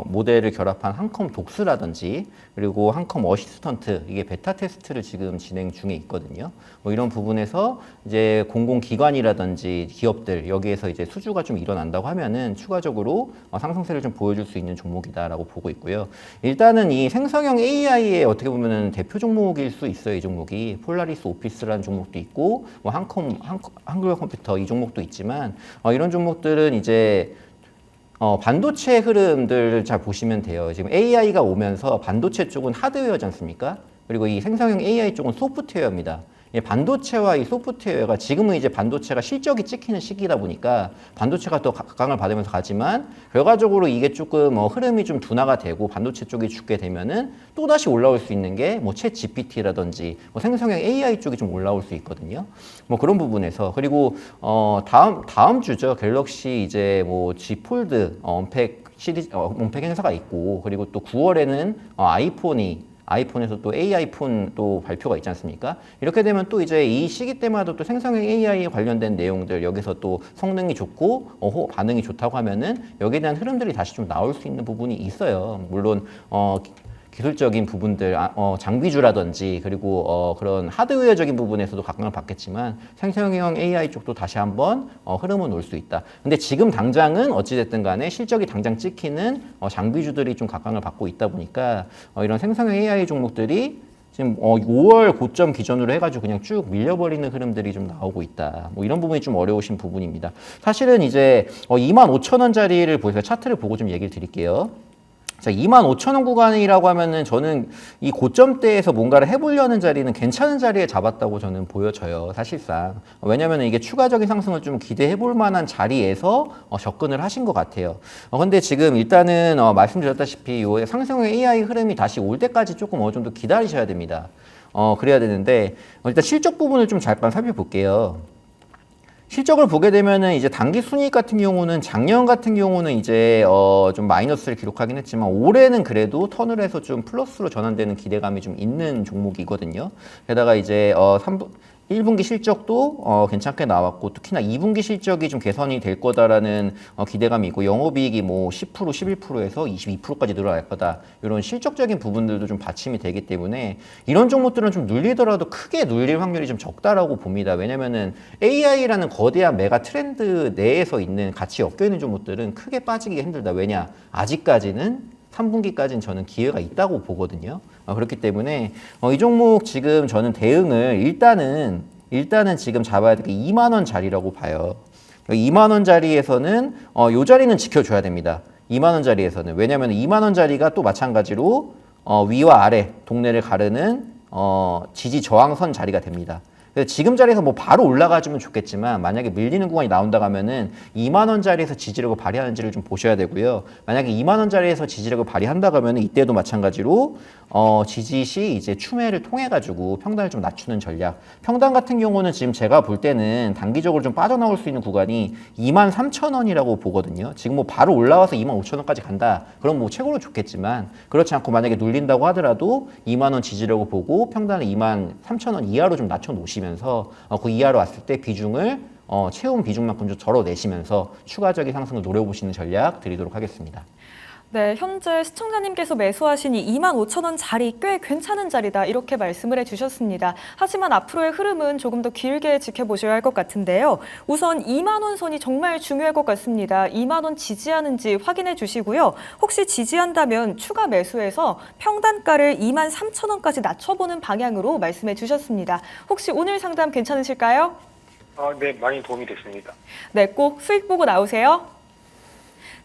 S2: 모델을 결합한 한컴 독스라든지 그리고 한컴 어시스턴트 이게 베타 테스트를 지금 진행 중에 있거든요. 뭐 이런 부분에서 이제 공공기관이라든지 기업들 여기에서 이제 수주가 좀 일어난다고 하면은 추가적으로 상승세를 좀 보여줄 수 있는 종목이다라고 보고 있고요. 일단은 이 생성형 AI의 어떻게 보면은 대표 종목일 수 있어요. 이 종목이 폴라리스 오피스라는 종목도 있고 뭐 한글과 컴퓨터 이 종목도 있지만 이런 종목들은 이제 반도체 흐름들을 잘 보시면 돼요. 지금 AI가 오면서 반도체 쪽은 하드웨어지 않습니까? 그리고 이 생성형 AI 쪽은 소프트웨어입니다. 반도체와 이 소프트웨어가 지금은 이제 반도체가 실적이 찍히는 시기다 보니까 반도체가 더 각광을 받으면서 가지만 결과적으로 이게 조금 흐름이 좀 둔화가 되고 반도체 쪽이 죽게 되면은 또 다시 올라올 수 있는 게 뭐 챗 GPT라든지 뭐 생성형 AI 쪽이 좀 올라올 수 있거든요. 뭐 그런 부분에서 그리고 다음 주죠. 갤럭시 이제 뭐 G 폴드 언팩 시리즈 언팩 행사가 있고 그리고 또 9월에는 아이폰에서 또 AI 폰 또 발표가 있지 않습니까? 이렇게 되면 또 이제 이 시기 때마다 또 생성형 AI에 관련된 내용들 여기서 또 성능이 좋고 반응이 좋다고 하면은 여기에 대한 흐름들이 다시 좀 나올 수 있는 부분이 있어요. 물론 기술적인 부분들, 장비주라든지 그리고 그런 하드웨어적인 부분에서도 각광을 받겠지만 생성형 AI 쪽도 다시 한번 흐름은 올 수 있다. 근데 지금 당장은 어찌됐든 간에 실적이 당장 찍히는 장비주들이 좀 각광을 받고 있다 보니까 이런 생성형 AI 종목들이 지금 5월 고점 기준으로 해가지고 그냥 쭉 밀려버리는 흐름들이 좀 나오고 있다. 뭐 이런 부분이 좀 어려우신 부분입니다. 사실은 이제 25,000원짜리를 보세요. 차트를 보고 좀 얘기를 드릴게요. 자, 25,000원 구간이라고 하면은 저는 이 고점대에서 뭔가를 해보려는 자리는 괜찮은 자리에 잡았다고 저는 보여져요, 사실상. 왜냐면 이게 추가적인 상승을 좀 기대해볼 만한 자리에서 접근을 하신 것 같아요. 근데 지금 일단은 말씀드렸다시피 요 상승형 AI 흐름이 다시 올 때까지 조금 어느 정도 기다리셔야 됩니다. 그래야 되는데 일단 실적 부분을 좀 잠깐 살펴볼게요. 실적을 보게 되면은 이제 단기 순이익 같은 경우는 작년 같은 경우는 이제 좀 마이너스를 기록하긴 했지만 올해는 그래도 턴을 해서 좀 플러스로 전환되는 기대감이 좀 있는 종목이거든요. 게다가 이제 1분기 실적도 괜찮게 나왔고 특히나 2분기 실적이 좀 개선이 될 거다라는 기대감이 있고 영업이익이 뭐 10%, 11%에서 22%까지 늘어날 거다. 이런 실적적인 부분들도 좀 받침이 되기 때문에 이런 종목들은 좀 눌리더라도 크게 눌릴 확률이 좀 적다라고 봅니다. 왜냐면은 AI라는 거대한 메가 트렌드 내에서 있는 같이 엮여 있는 종목들은 크게 빠지기가 힘들다. 왜냐? 아직까지는 3분기까지는 저는 기회가 있다고 보거든요. 그렇기 때문에 이 종목 지금 저는 대응을 일단은 지금 잡아야 될 게 2만 원 자리라고 봐요. 2만 원 자리에서는 이 자리는 지켜줘야 됩니다. 2만 원 자리에서는 왜냐하면 2만 원 자리가 또 마찬가지로 위와 아래 동네를 가르는 지지 저항선 자리가 됩니다. 그래서 지금 자리에서 뭐 바로 올라가주면 좋겠지만 만약에 밀리는 구간이 나온다 하면은 2만 원짜리에서 지지력을 발휘하는지를 좀 보셔야 되고요. 만약에 2만 원짜리에서 지지력을 발휘한다 하면은 이때도 마찬가지로 지지 시 이제 추매를 통해 가지고 평단을 좀 낮추는 전략. 평단 같은 경우는 지금 제가 볼 때는 단기적으로 좀 빠져나올 수 있는 구간이 23,000원이라고 보거든요. 지금 뭐 바로 올라와서 25,000원까지 간다. 그럼 뭐 최고로 좋겠지만 그렇지 않고 만약에 눌린다고 하더라도 2만 원 지지력을 보고 평단을 23,000원 이하로 좀 낮춰 놓으시면서 그 이하로 왔을 때 비중을 채운 비중만큼 좀 덜어내시면서 추가적인 상승을 노려보시는 전략 드리도록 하겠습니다.
S1: 네, 현재 시청자님께서 매수하신 이 25,000원 자리 꽤 괜찮은 자리다 이렇게 말씀을 해주셨습니다. 하지만 앞으로의 흐름은 조금 더 길게 지켜보셔야 할 것 같은데요. 우선 2만 원 선이 정말 중요할 것 같습니다. 2만 원 지지하는지 확인해 주시고요. 혹시 지지한다면 추가 매수해서 평단가를 23,000원까지 낮춰보는 방향으로 말씀해 주셨습니다. 혹시 오늘 상담 괜찮으실까요?
S4: 네, 많이 도움이 됐습니다.
S1: 네, 꼭 수익 보고 나오세요.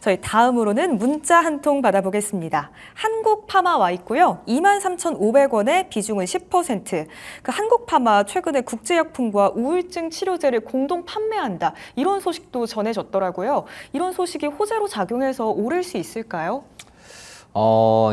S1: 저희 다음으로는 문자 한 통 받아보겠습니다. 한국파마 와 있고요. 23,500원에 비중은 10%. 그 한국파마 최근에 국제약품과 우울증 치료제를 공동 판매한다. 이런 소식도 전해졌더라고요. 이런 소식이 호재로 작용해서 오를 수 있을까요?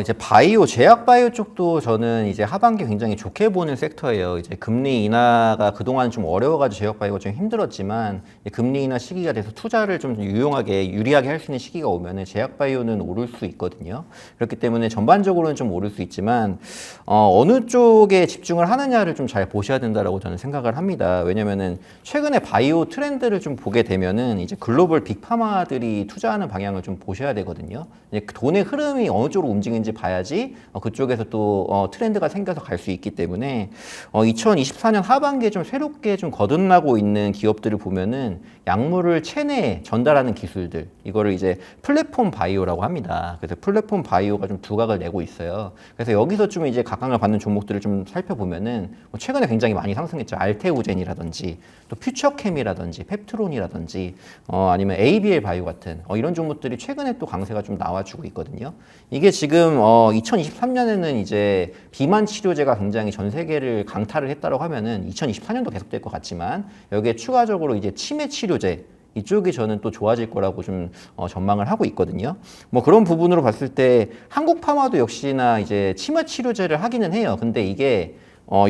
S2: 이제 바이오, 제약 바이오 쪽도 저는 이제 하반기 굉장히 좋게 보는 섹터예요. 이제 금리 인하가 그동안 좀 어려워가지고 제약 바이오가 좀 힘들었지만 금리 인하 시기가 돼서 투자를 좀 유리하게 할 수 있는 시기가 오면은 제약 바이오는 오를 수 있거든요. 그렇기 때문에 전반적으로는 좀 오를 수 있지만 어느 쪽에 집중을 하느냐를 좀 잘 보셔야 된다라고 저는 생각을 합니다. 왜냐면은 최근에 바이오 트렌드를 좀 보게 되면은 이제 글로벌 빅파마들이 투자하는 방향을 좀 보셔야 되거든요. 이제 돈의 흐름이 어느 쪽으로 움직이는지 봐야지 그쪽에서 또 트렌드가 생겨서 갈 수 있기 때문에 2024년 하반기에 좀 새롭게 좀 거듭나고 있는 기업들을 보면은 약물을 체내에 전달하는 기술들 이거를 이제 플랫폼 바이오라고 합니다. 그래서 플랫폼 바이오가 좀 두각을 내고 있어요. 그래서 여기서 좀 이제 각광을 받는 종목들을 좀 살펴보면은 최근에 굉장히 많이 상승했죠. 알테오젠이라든지 또 퓨처캠이라든지 펩트론이라든지 아니면 ABL 바이오 같은 이런 종목들이 최근에 또 강세가 좀 나와주고 있거든요. 이게 지금 2023년에는 이제 비만 치료제가 굉장히 전 세계를 강타를 했다고 하면은 2024년도 계속될 것 같지만 여기에 추가적으로 이제 치매 치료제 이쪽이 저는 또 좋아질 거라고 좀 전망을 하고 있거든요. 뭐 그런 부분으로 봤을 때 한국 파마도 역시나 이제 치매 치료제를 하기는 해요. 근데 이게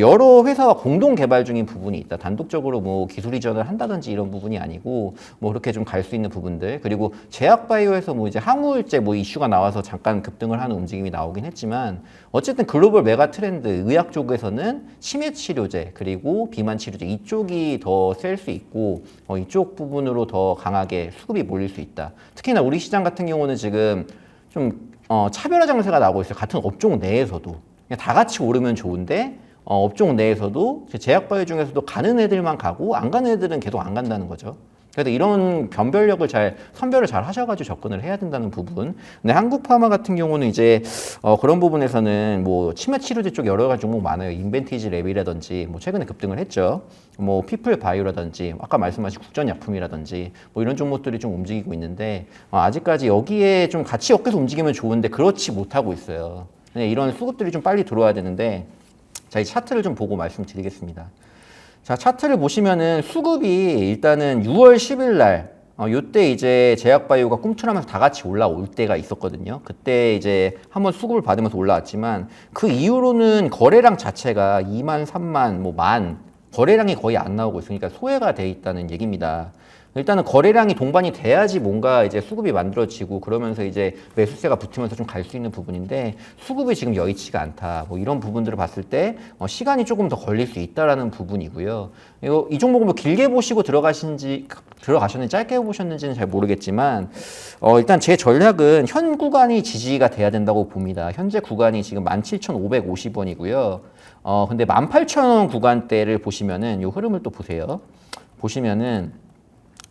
S2: 여러 회사와 공동 개발 중인 부분이 있다. 단독적으로 뭐 기술 이전을 한다든지 이런 부분이 아니고 뭐 그렇게 좀 갈 수 있는 부분들 그리고 제약 바이오에서 뭐 이제 항우울제 뭐 이슈가 나와서 잠깐 급등을 하는 움직임이 나오긴 했지만 어쨌든 글로벌 메가 트렌드 의학 쪽에서는 치매 치료제 그리고 비만 치료제 이쪽이 더 셀 수 있고 이쪽 부분으로 더 강하게 수급이 몰릴 수 있다. 특히나 우리 시장 같은 경우는 지금 좀 차별화 장세가 나오고 있어요. 같은 업종 내에서도 그냥 다 같이 오르면 좋은데 업종 내에서도 제약바이오 중에서도 가는 애들만 가고 안 가는 애들은 계속 안 간다는 거죠. 그래서 이런 선별을 잘 하셔가지고 접근을 해야 된다는 부분. 근데 한국파마 같은 경우는 이제 그런 부분에서는 뭐 치매 치료제 쪽 여러 가지 종목 많아요. 인벤티지 랩이라든지 뭐 최근에 급등을 했죠. 뭐 피플 바이오라든지 아까 말씀하신 국전약품이라든지 뭐 이런 종목들이 좀 움직이고 있는데 아직까지 여기에 좀 같이 엮여서 움직이면 좋은데 그렇지 못하고 있어요. 이런 수급들이 좀 빨리 들어와야 되는데 자, 이 차트를 좀 보고 말씀드리겠습니다. 자, 차트를 보시면은 수급이 일단은 6월 10일 날, 요때 이제 제약바이오가 꿈틀하면서 다 같이 올라올 때가 있었거든요. 그때 이제 한번 수급을 받으면서 올라왔지만 그 이후로는 거래량 자체가 2만, 3만, 뭐 만, 거래량이 거의 안 나오고 있으니까 소외가 돼 있다는 얘기입니다. 일단은 거래량이 동반이 돼야지 뭔가 이제 수급이 만들어지고 그러면서 이제 매수세가 붙으면서 좀 갈 수 있는 부분인데 수급이 지금 여의치가 않다. 뭐 이런 부분들을 봤을 때 시간이 조금 더 걸릴 수 있다라는 부분이고요. 이 종목은 뭐 길게 보시고 들어가셨는지 짧게 보셨는지는 잘 모르겠지만 일단 제 전략은 현 구간이 지지가 돼야 된다고 봅니다. 현재 구간이 지금 17,550원이고요. 근데 18,000원 구간대를 보시면은 요 흐름을 또 보세요. 보시면은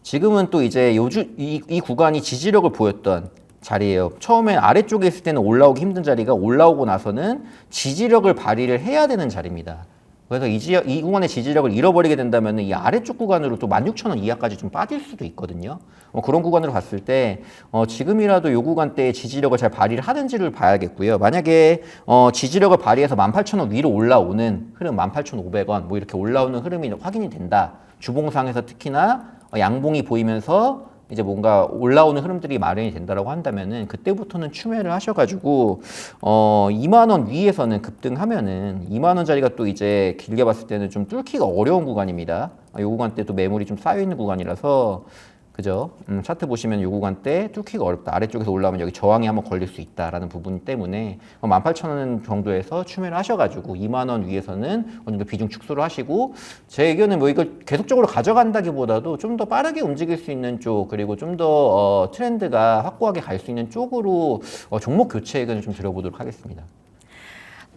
S2: 지금은 또 이제 이 구간이 지지력을 보였던 자리예요. 처음에 아래쪽에 있을 때는 올라오기 힘든 자리가 올라오고 나서는 지지력을 발휘를 해야 되는 자리입니다. 그래서 이 구간의 지지력을 잃어버리게 된다면 이 아래쪽 구간으로 또 16,000원 이하까지 좀 빠질 수도 있거든요. 그런 구간으로 봤을 때 지금이라도 이 구간대에 지지력을 잘 발휘를 하는지를 봐야겠고요. 만약에 지지력을 발휘해서 18,000원 위로 올라오는 흐름, 18,500원 뭐 이렇게 올라오는 흐름이 확인이 된다. 주봉상에서 특히나 양봉이 보이면서 이제 뭔가 올라오는 흐름들이 마련이 된다라고 한다면은 그때부터는 추매를 하셔가지고 2만 원 위에서는 급등하면은 2만 원짜리가 또 이제 길게 봤을 때는 좀 뚫기가 어려운 구간입니다. 이 구간 때 또 매물이 좀 쌓여 있는 구간이라서 그죠? 차트 보시면 이 구간 때 뚫기가 어렵다. 아래쪽에서 올라오면 여기 저항이 한번 걸릴 수 있다라는 부분 때문에 18,000원 정도에서 추매를 하셔가지고 2만 원 위에서는 어느 정도 비중 축소를 하시고 제 의견은 뭐 이걸 계속적으로 가져간다기보다도 좀 더 빠르게 움직일 수 있는 쪽 그리고 좀 더 트렌드가 확고하게 갈 수 있는 쪽으로 종목 교체 의견을 좀 드려보도록 하겠습니다.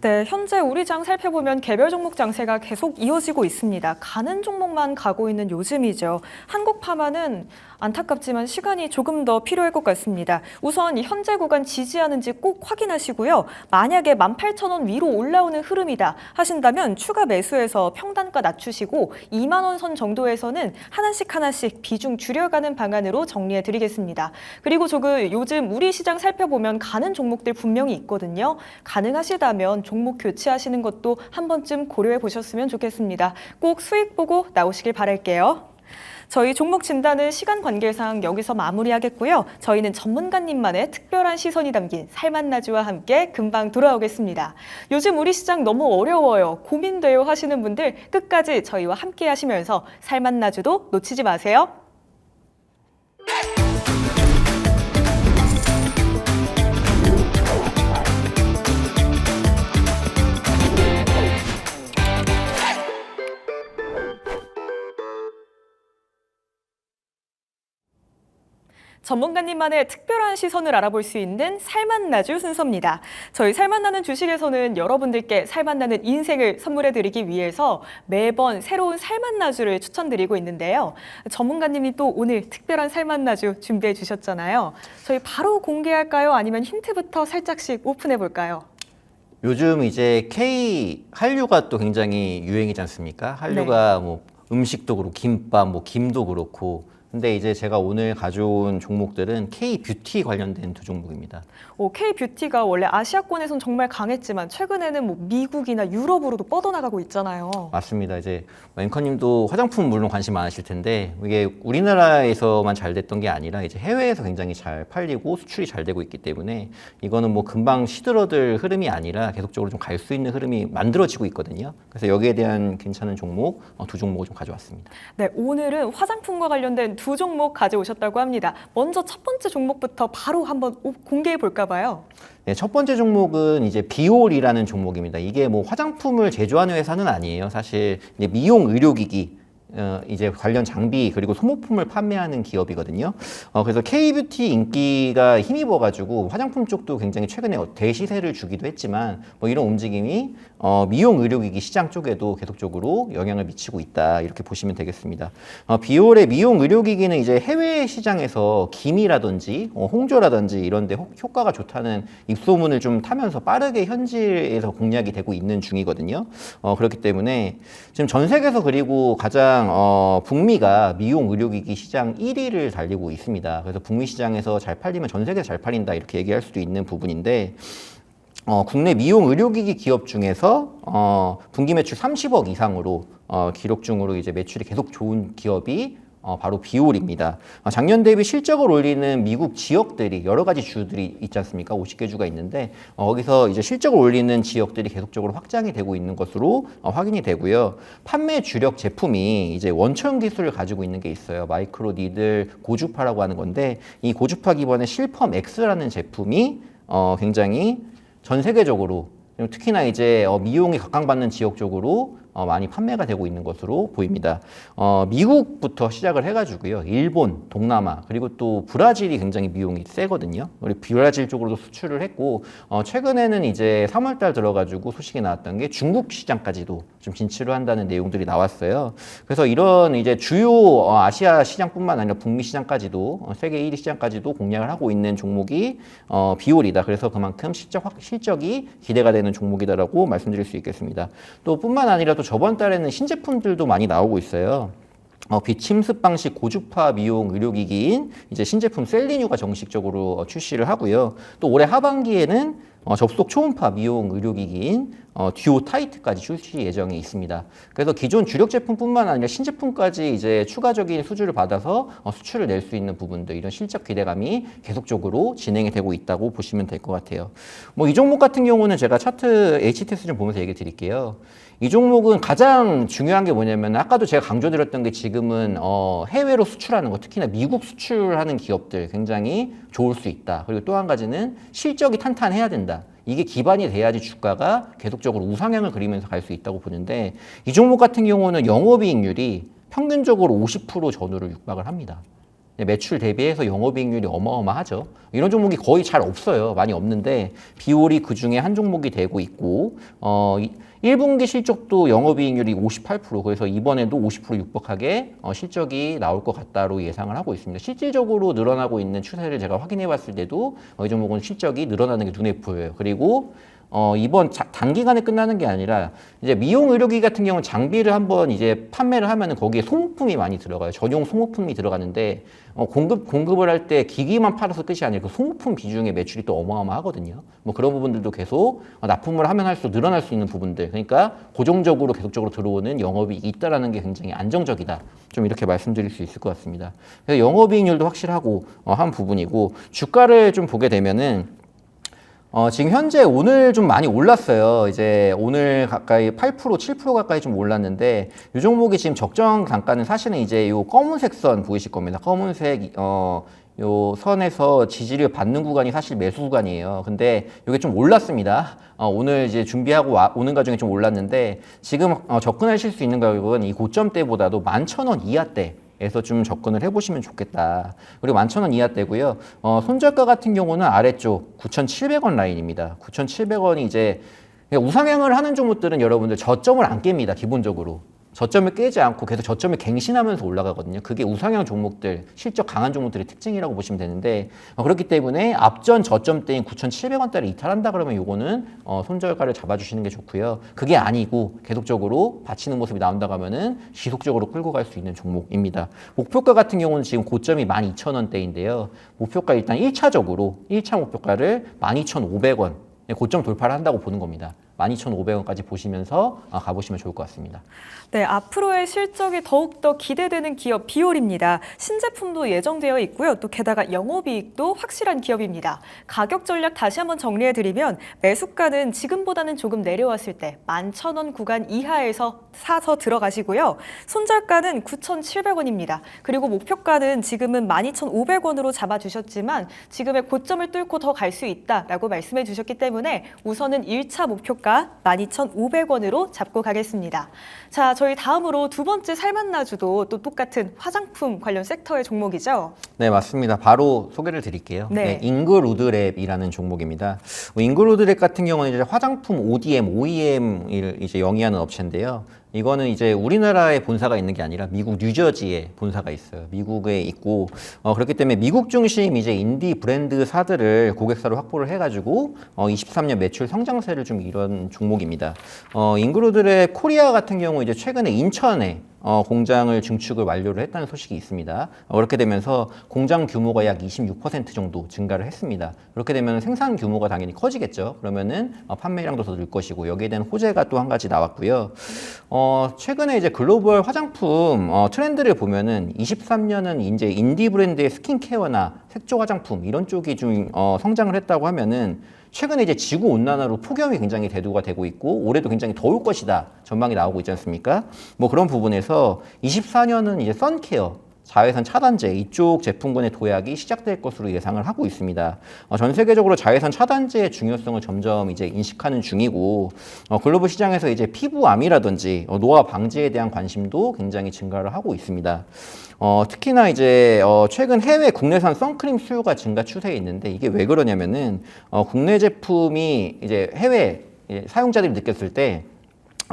S1: 네, 현재 우리 장 살펴보면 개별 종목 장세가 계속 이어지고 있습니다. 가는 종목만 가고 있는 요즘이죠. 한국파마는 안타깝지만 시간이 조금 더 필요할 것 같습니다. 우선 현재 구간 지지하는지 꼭 확인하시고요. 만약에 18,000원 위로 올라오는 흐름이다 하신다면 추가 매수해서 평단가 낮추시고 2만 원 선 정도에서는 하나씩 비중 줄여가는 방안으로 정리해 드리겠습니다. 그리고 요즘 우리 시장 살펴보면 가는 종목들 분명히 있거든요. 가능하시다면 종목 교체하시는 것도 한 번쯤 고려해 보셨으면 좋겠습니다. 꼭 수익 보고 나오시길 바랄게요. 저희 종목 진단은 시간 관계상 여기서 마무리하겠고요. 저희는 전문가님만의 특별한 시선이 담긴 살맛나주와 함께 금방 돌아오겠습니다. 요즘 우리 시장 너무 어려워요, 고민돼요 하시는 분들 끝까지 저희와 함께 하시면서 살맛나주도 놓치지 마세요. 전문가님만의 특별한 시선을 알아볼 수 있는 살맛나주 순서입니다. 저희 살맛나는 주식에서는 여러분들께 살맛나는 인생을 선물해드리기 위해서 매번 새로운 살맛나주를 추천드리고 있는데요. 전문가님이 또 오늘 특별한 살맛나주 준비해 주셨잖아요. 저희 바로 공개할까요? 아니면 힌트부터 살짝씩 오픈해 볼까요?
S2: 요즘 이제 K 한류가 또 굉장히 유행이지 않습니까? 한류가 뭐 음식도 그렇고 김밥, 뭐 김도 그렇고. 근데 이제 제가 오늘 가져온 종목들은 K-뷰티 관련된 두 종목입니다.
S1: K-뷰티가 원래 아시아권에선 정말 강했지만 최근에는 뭐 미국이나 유럽으로도 뻗어나가고 있잖아요.
S2: 맞습니다. 이제 앵커님도 화장품 물론 관심 많으실 텐데 이게 우리나라에서만 잘 됐던 게 아니라 이제 해외에서 굉장히 잘 팔리고 수출이 잘 되고 있기 때문에 이거는 뭐 금방 시들어들 흐름이 아니라 계속적으로 좀 갈 수 있는 흐름이 만들어지고 있거든요. 그래서 여기에 대한 괜찮은 종목 두 종목을 좀 가져왔습니다.
S1: 네, 오늘은 화장품과 관련된 두 종목 가져오셨다고 합니다. 먼저 첫 번째 종목부터 바로 한번 공개해 볼까 봐요.
S2: 네, 첫 번째 종목은 이제 비올이라는 종목입니다. 이게 뭐 화장품을 제조하는 회사는 아니에요. 사실 이제 미용 의료기기 이제 관련 장비 그리고 소모품을 판매하는 기업이거든요. 그래서 K-뷰티 인기가 힘입어가지고 화장품 쪽도 굉장히 최근에 대시세를 주기도 했지만 뭐 이런 움직임이 미용 의료기기 시장 쪽에도 계속적으로 영향을 미치고 있다 이렇게 보시면 되겠습니다. 비올의 미용 의료기기는 이제 해외 시장에서 김이라든지 홍조라든지 이런 데 효과가 좋다는 입소문을 좀 타면서 빠르게 현지에서 공략이 되고 있는 중이거든요. 그렇기 때문에 지금 전 세계에서 그리고 가장 북미가 미용 의료기기 시장 1위를 달리고 있습니다. 그래서 북미 시장에서 잘 팔리면 전 세계에서 잘 팔린다 이렇게 얘기할 수도 있는 부분인데 국내 미용 의료기기 기업 중에서 분기 매출 30억 이상으로 기록 중으로 이제 매출이 계속 좋은 기업이 바로 비올입니다. 작년 대비 실적을 올리는 미국 지역들이 여러 가지 주들이 있지 않습니까? 50개 주가 있는데 거기서 이제 실적을 올리는 지역들이 계속적으로 확장이 되고 있는 것으로 확인이 되고요. 판매 주력 제품이 이제 원천 기술을 가지고 있는 게 있어요. 마이크로 니들 고주파라고 하는 건데 이 고주파 기반의 실펌 X라는 제품이 굉장히 전 세계적으로 특히나 이제 미용이 각광받는 지역 쪽으로 많이 판매가 되고 있는 것으로 보입니다. 미국부터 시작을 해가지고요. 일본, 동남아, 그리고 또 브라질이 굉장히 미용이 세거든요. 우리 브라질 쪽으로도 수출을 했고, 최근에는 이제 3월달 들어가지고 소식이 나왔던 게 중국 시장까지도 좀 진출을 한다는 내용들이 나왔어요. 그래서 이런 이제 주요 아시아 시장뿐만 아니라 북미 시장까지도 세계 1위 시장까지도 공략을 하고 있는 종목이 비올이다. 그래서 그만큼 실적이 기대가 되는 종목이다라고 말씀드릴 수 있겠습니다. 또 뿐만 아니라 또 또 저번 달에는 신제품들도 많이 나오고 있어요. 비침습 방식 고주파 미용 의료기기인 이제 신제품 셀리뉴가 정식적으로 출시를 하고요. 또 올해 하반기에는 접속 초음파 미용 의료기기인 듀오 타이트까지 출시 예정이 있습니다. 그래서 기존 주력 제품뿐만 아니라 신제품까지 이제 추가적인 수주를 받아서 수출을 낼 수 있는 부분들, 이런 실적 기대감이 계속적으로 진행이 되고 있다고 보시면 될 것 같아요. 뭐 이 종목 같은 경우는 제가 차트 HTS 좀 보면서 얘기 드릴게요. 이 종목은 가장 중요한 게 뭐냐면, 아까도 제가 강조드렸던 게 지금은 해외로 수출하는 거, 특히나 미국 수출하는 기업들 굉장히 좋을 수 있다. 그리고 또 한 가지는 실적이 탄탄해야 된다. 이게 기반이 돼야지 주가가 계속적으로 우상향을 그리면서 갈 수 있다고 보는데, 이 종목 같은 경우는 영업이익률이 평균적으로 50% 전후를 육박을 합니다. 매출 대비해서 영업이익률이 어마어마하죠. 이런 종목이 거의 잘 없어요. 많이 없는데 비올이 그 중에 한 종목이 되고 있고, 1분기 실적도 영업이익률이 58%, 그래서 이번에도 50% 육박하게 실적이 나올 것 같다로 예상을 하고 있습니다. 실질적으로 늘어나고 있는 추세를 제가 확인해 봤을 때도 이 종목은 실적이 늘어나는 게 눈에 보여요. 그리고 이번 단기간에 끝나는 게 아니라, 이제 미용 의료기기 같은 경우는 장비를 한번 이제 판매를 하면은 거기에 소모품이 많이 들어가요. 전용 소모품이 들어가는데, 공급을 할 때 기기만 팔아서 끝이 아니라 그 소모품 비중의 매출이 또 어마어마하거든요. 뭐 그런 부분들도 계속 납품을 하면 할수록 늘어날 수 있는 부분들. 그러니까 고정적으로 계속적으로 들어오는 영업이익이 있다라는 게 굉장히 안정적이다. 좀 이렇게 말씀드릴 수 있을 것 같습니다. 그래서 영업이익률도 확실하고 한 부분이고, 주가를 좀 보게 되면은, 지금 현재 오늘 좀 많이 올랐어요. 이제 오늘 가까이 8%, 7% 가까이 좀 올랐는데, 이 종목이 지금 적정 단가는 사실은 이제 요 검은색 선 보이실 겁니다. 검은색, 요 선에서 지지를 받는 구간이 사실 매수 구간이에요. 근데 이게 좀 올랐습니다. 오늘 이제 준비하고 오는 과정에 좀 올랐는데, 지금 접근하실 수 있는 가격은 이 고점대보다도 11,000원 이하대 에서 좀 접근을 해보시면 좋겠다. 그리고 11,000원 이하대고요. 손절가 같은 경우는 아래쪽 9,700원 라인입니다. 9,700원이 이제 우상향을 하는 종목들은 여러분들 저점을 안 깹니다. 기본적으로. 저점을 깨지 않고 계속 저점을 갱신하면서 올라가거든요. 그게 우상향 종목들, 실적 강한 종목들의 특징이라고 보시면 되는데, 그렇기 때문에 앞전 저점대인 9,700원대를 이탈한다 그러면 요거는 손절가를 잡아주시는 게 좋고요. 그게 아니고 계속적으로 받치는 모습이 나온다고 하면은 지속적으로 끌고 갈 수 있는 종목입니다. 목표가 같은 경우는 지금 고점이 12,000원대인데요. 목표가 일단 1차 목표가를 12,500원, 고점 돌파를 한다고 보는 겁니다. 12,500원까지 보시면서 가보시면 좋을 것 같습니다.
S1: 네, 앞으로의 실적이 더욱더 기대되는 기업 비올입니다. 신제품도 예정되어 있고요. 또 게다가 영업이익도 확실한 기업입니다. 가격 전략 다시 한번 정리해드리면, 매수가는 지금보다는 조금 내려왔을 때 11,000원 구간 이하에서 사서 들어가시고요. 손절가는 9,700원입니다. 그리고 목표가는 지금은 12,500원으로 잡아주셨지만 지금의 고점을 뚫고 더 갈 수 있다라고 말씀해 주셨기 때문에 우선은 1차 목표가 12,500원으로 잡고 가겠습니다. 자, 저희 다음으로 두 번째 살맛나주도 또 똑같은 화장품 관련 섹터의 종목이죠.
S2: 네, 맞습니다. 바로 소개를 드릴게요.
S1: 네.
S2: 잉그루드랩이라는 종목입니다. 잉그루드랩 같은 경우는 이제 화장품 ODM, OEM을 이제 영위하는 업체인데요. 이거는 이제 우리나라에 본사가 있는 게 아니라 미국 뉴저지에 본사가 있어요. 미국에 있고, 그렇기 때문에 미국 중심 이제 인디 브랜드사들을 고객사로 확보를 해가지고 23년 매출 성장세를 좀 이룬 종목입니다. 잉그루드랩 코리아 같은 경우 이제 최근에 인천에 공장을 증축을 완료를 했다는 소식이 있습니다. 그렇게 되면서 공장 규모가 약 26% 정도 증가를 했습니다. 그렇게 되면 생산 규모가 당연히 커지겠죠. 그러면은 판매량도 더 늘 것이고, 여기에 대한 호재가 또 한 가지 나왔고요. 최근에 이제 글로벌 화장품 트렌드를 보면은 23년은 이제 인디 브랜드의 스킨케어나 색조 화장품 이런 쪽이 좀 성장을 했다고 하면은, 최근에 이제 지구 온난화로 폭염이 굉장히 대두가 되고 있고, 올해도 굉장히 더울 것이다 전망이 나오고 있지 않습니까? 뭐 그런 부분에서 24년은 이제 선케어, 자외선 차단제 이쪽 제품군의 도약이 시작될 것으로 예상을 하고 있습니다. 전 세계적으로 자외선 차단제의 중요성을 점점 이제 인식하는 중이고, 글로벌 시장에서 이제 피부암이라든지 노화 방지에 대한 관심도 굉장히 증가를 하고 있습니다. 특히나 이제 최근 해외 국내산 선크림 수요가 증가 추세에 있는데, 이게 왜 그러냐면은 국내 제품이 이제 해외 사용자들이 느꼈을 때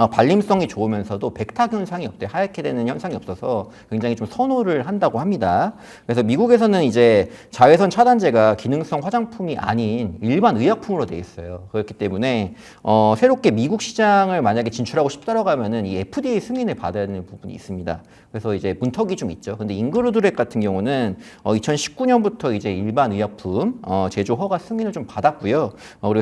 S2: 발림성이 좋으면서도 백탁 현상이 없대요. 하얗게 되는 현상이 없어서 굉장히 좀 선호를 한다고 합니다. 그래서 미국에서는 이제 자외선 차단제가 기능성 화장품이 아닌 일반 의약품으로 돼 있어요. 그렇기 때문에 새롭게 미국 시장을 만약에 진출하고 싶다라고 하면은 이 FDA 승인을 받아야 되는 부분이 있습니다. 그래서 이제 문턱이 좀 있죠. 근데 잉그루드랩 같은 경우는 2019년부터 이제 일반 의약품 제조 허가 승인을 좀 받았고요. 그리고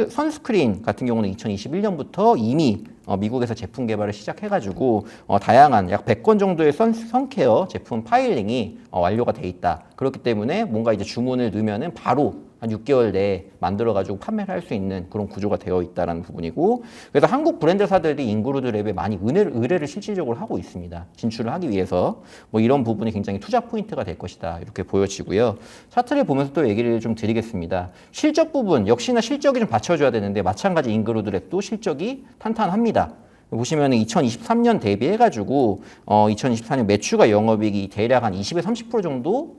S2: 선스크린 같은 경우는 2021년부터 이미 미국에서 제품 개발을 시작해가지고 다양한 약 100건 정도의 선케어 제품 파일링이 완료가 돼 있다. 그렇기 때문에 뭔가 이제 주문을 넣으면은 바로 한 6개월 내에 만들어가지고 판매를 할 수 있는 그런 구조가 되어 있다는 부분이고, 그래서 한국 브랜드사들이 잉그루드랩에 많이 의뢰를 실질적으로 하고 있습니다. 진출을 하기 위해서 뭐 이런 부분이 굉장히 투자 포인트가 될 것이다 이렇게 보여지고요. 차트를 보면서 또 얘기를 좀 드리겠습니다. 실적 부분 역시나 실적이 좀 받쳐줘야 되는데 마찬가지 잉그루드랩도 실적이 탄탄합니다. 보시면 2023년 대비해가지고 2024년 매출과 영업이익이 대략 한 20에서 30% 정도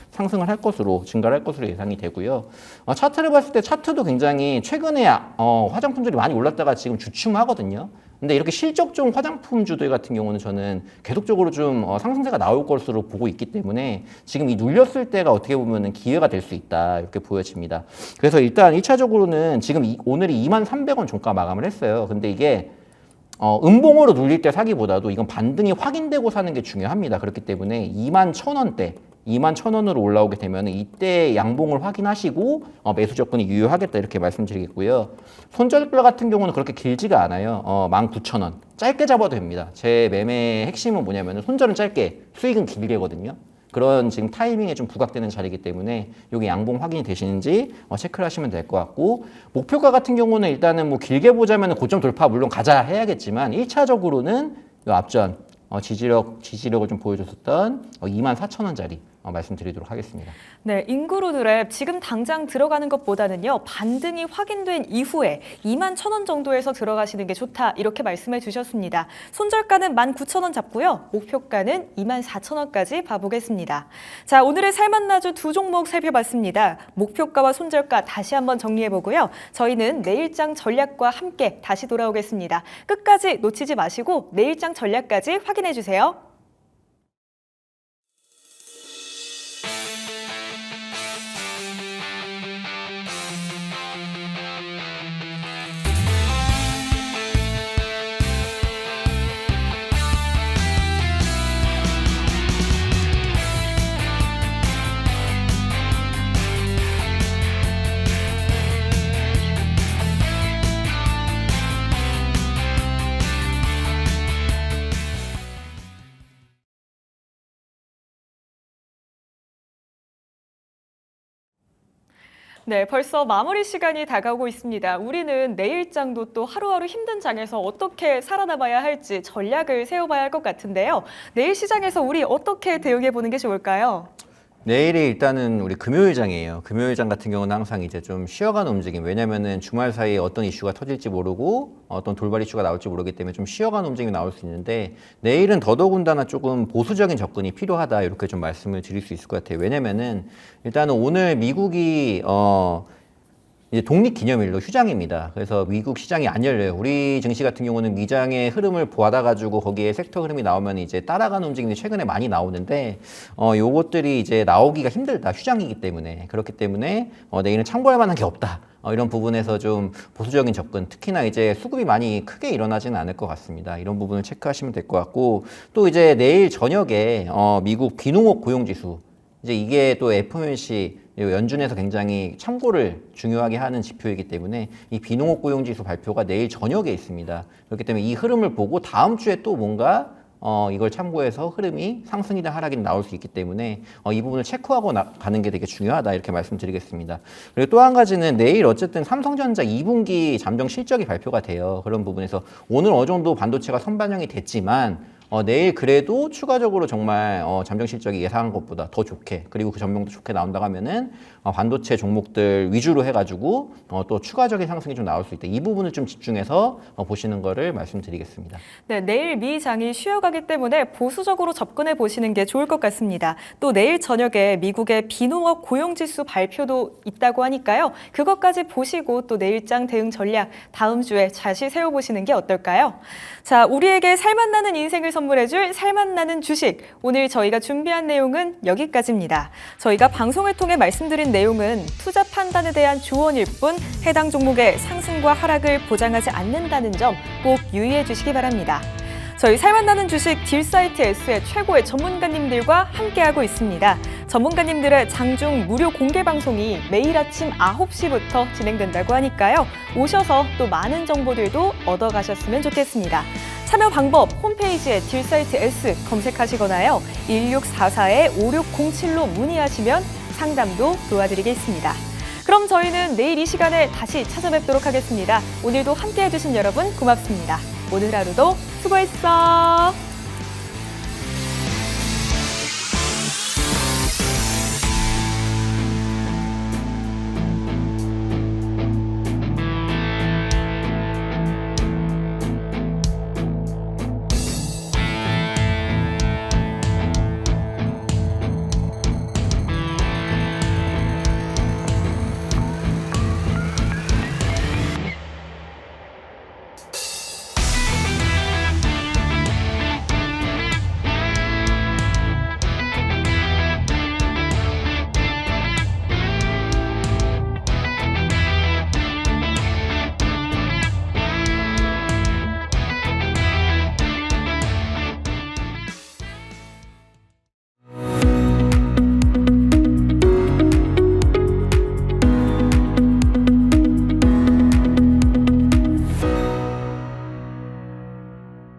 S2: 상승을 할 것으로 증가를 할 것으로 예상이 되고요. 차트를 봤을 때 차트도 굉장히 최근에 화장품들이 많이 올랐다가 지금 주춤하거든요. 근데 이렇게 실적종 화장품주들 같은 경우는 저는 계속적으로 좀 상승세가 나올 것으로 보고 있기 때문에 지금 이 눌렸을 때가 어떻게 보면 기회가 될 수 있다 이렇게 보여집니다. 그래서 일단 1차적으로는 지금 오늘이 23,300원 종가 마감을 했어요. 근데 이게 음봉으로 눌릴 때 사기보다도 이건 반등이 확인되고 사는 게 중요합니다. 그렇기 때문에 21,000원대, 21,000원으로 올라오게 되면 이때 양봉을 확인하시고 매수 접근이 유효하겠다 이렇게 말씀드리겠고요. 손절가 같은 경우는 그렇게 길지가 않아요. 19,000원. 짧게 잡아도 됩니다. 제 매매의 핵심은 뭐냐면 손절은 짧게, 수익은 길게거든요. 그런 지금 타이밍에 좀 부각되는 자리이기 때문에 여기 양봉 확인이 되시는지 체크를 하시면 될 것 같고, 목표가 같은 경우는 일단은 뭐 길게 보자면 고점 돌파 물론 가자 해야겠지만 1차적으로는 이 앞전 지지력을 좀 보여줬었던 24,000원짜리 말씀드리도록 하겠습니다.
S1: 네, 잉그루드랩 지금 당장 들어가는 것보다는요, 반등이 확인된 이후에 21,000원 정도에서 들어가시는 게 좋다 이렇게 말씀해 주셨습니다. 손절가는 19,000원 잡고요, 목표가는 24,000원까지 봐보겠습니다. 자, 오늘의 살만나주 두 종목 살펴봤습니다. 목표가와 손절가 다시 한번 정리해 보고요. 저희는 내일장 전략과 함께 다시 돌아오겠습니다. 끝까지 놓치지 마시고 내일장 전략까지 확인해 주세요. 네, 벌써 마무리 시간이 다가오고 있습니다. 우리는 내일장도 또 하루하루 힘든 장에서 어떻게 살아남아야 할지 전략을 세워봐야 할 것 같은데요. 내일 시장에서 우리 어떻게 대응해 보는 게 좋을까요?
S2: 내일이 일단은 우리 금요일장이에요. 금요일장 같은 경우는 항상 이제 좀 쉬어가는 움직임. 왜냐면은 주말 사이에 어떤 이슈가 터질지 모르고 어떤 돌발 이슈가 나올지 모르기 때문에 좀 쉬어가는 움직임이 나올 수 있는데, 내일은 더더군다나 조금 보수적인 접근이 필요하다 이렇게 좀 말씀을 드릴 수 있을 것 같아요. 왜냐면은 일단은 오늘 미국이 이제 독립기념일로 휴장입니다. 그래서 미국 시장이 안 열려요. 우리 증시 같은 경우는 미장의 흐름을 받아가지고 거기에 섹터 흐름이 나오면 이제 따라가는 움직임이 최근에 많이 나오는데, 요것들이 이제 나오기가 힘들다. 휴장이기 때문에. 그렇기 때문에 내일은 참고할 만한 게 없다. 이런 부분에서 좀 보수적인 접근, 특히나 이제 수급이 많이 크게 일어나지는 않을 것 같습니다. 이런 부분을 체크하시면 될 것 같고, 또 이제 내일 저녁에 미국 비농업 고용지수, 이제 이게 또 FOMC 연준에서 굉장히 참고를 중요하게 하는 지표이기 때문에 이 비농업 고용지수 발표가 내일 저녁에 있습니다. 그렇기 때문에 이 흐름을 보고 다음 주에 또 뭔가 이걸 참고해서 흐름이 상승이나 하락이 나올 수 있기 때문에 이 부분을 체크하고 가는 게 되게 중요하다 이렇게 말씀드리겠습니다. 그리고 또 한 가지는 내일 어쨌든 삼성전자 2분기 잠정 실적이 발표가 돼요. 그런 부분에서 오늘 어느 정도 반도체가 선반영이 됐지만 내일 그래도 추가적으로 정말 잠정 실적이 예상한 것보다 더 좋게 그리고 그 전망도 좋게 나온다고 하면은 반도체 종목들 위주로 해가지고 또 추가적인 상승이 좀 나올 수 있다. 이 부분을 좀 집중해서 보시는 거를 말씀드리겠습니다.
S1: 네, 내일 미 장이 쉬어가기 때문에 보수적으로 접근해 보시는 게 좋을 것 같습니다. 또 내일 저녁에 미국의 비농업 고용지수 발표도 있다고 하니까요. 그것까지 보시고 또 내일장 대응 전략 다음 주에 다시 세워보시는 게 어떨까요? 자, 우리에게 살맛나는 인생을 선물해줄 살맛나는 주식. 오늘 저희가 준비한 내용은 여기까지입니다. 저희가 방송을 통해 말씀드린 내용은 투자 판단에 대한 조언일 뿐 해당 종목의 상승과 하락을 보장하지 않는다는 점 꼭 유의해 주시기 바랍니다. 저희 살맛나는 주식 딜사이트 S의 최고의 전문가님들과 함께하고 있습니다. 전문가님들의 장중 무료 공개 방송이 매일 아침 9시부터 진행된다고 하니까요. 오셔서 또 많은 정보들도 얻어가셨으면 좋겠습니다. 참여 방법 홈페이지에 딜사이트 S 검색하시거나요. 1644-5607로 문의하시면 상담도 도와드리겠습니다. 그럼 저희는 내일 이 시간에 다시 찾아뵙도록 하겠습니다. 오늘도 함께해 주신 여러분 고맙습니다. 오늘 하루도 수고했어.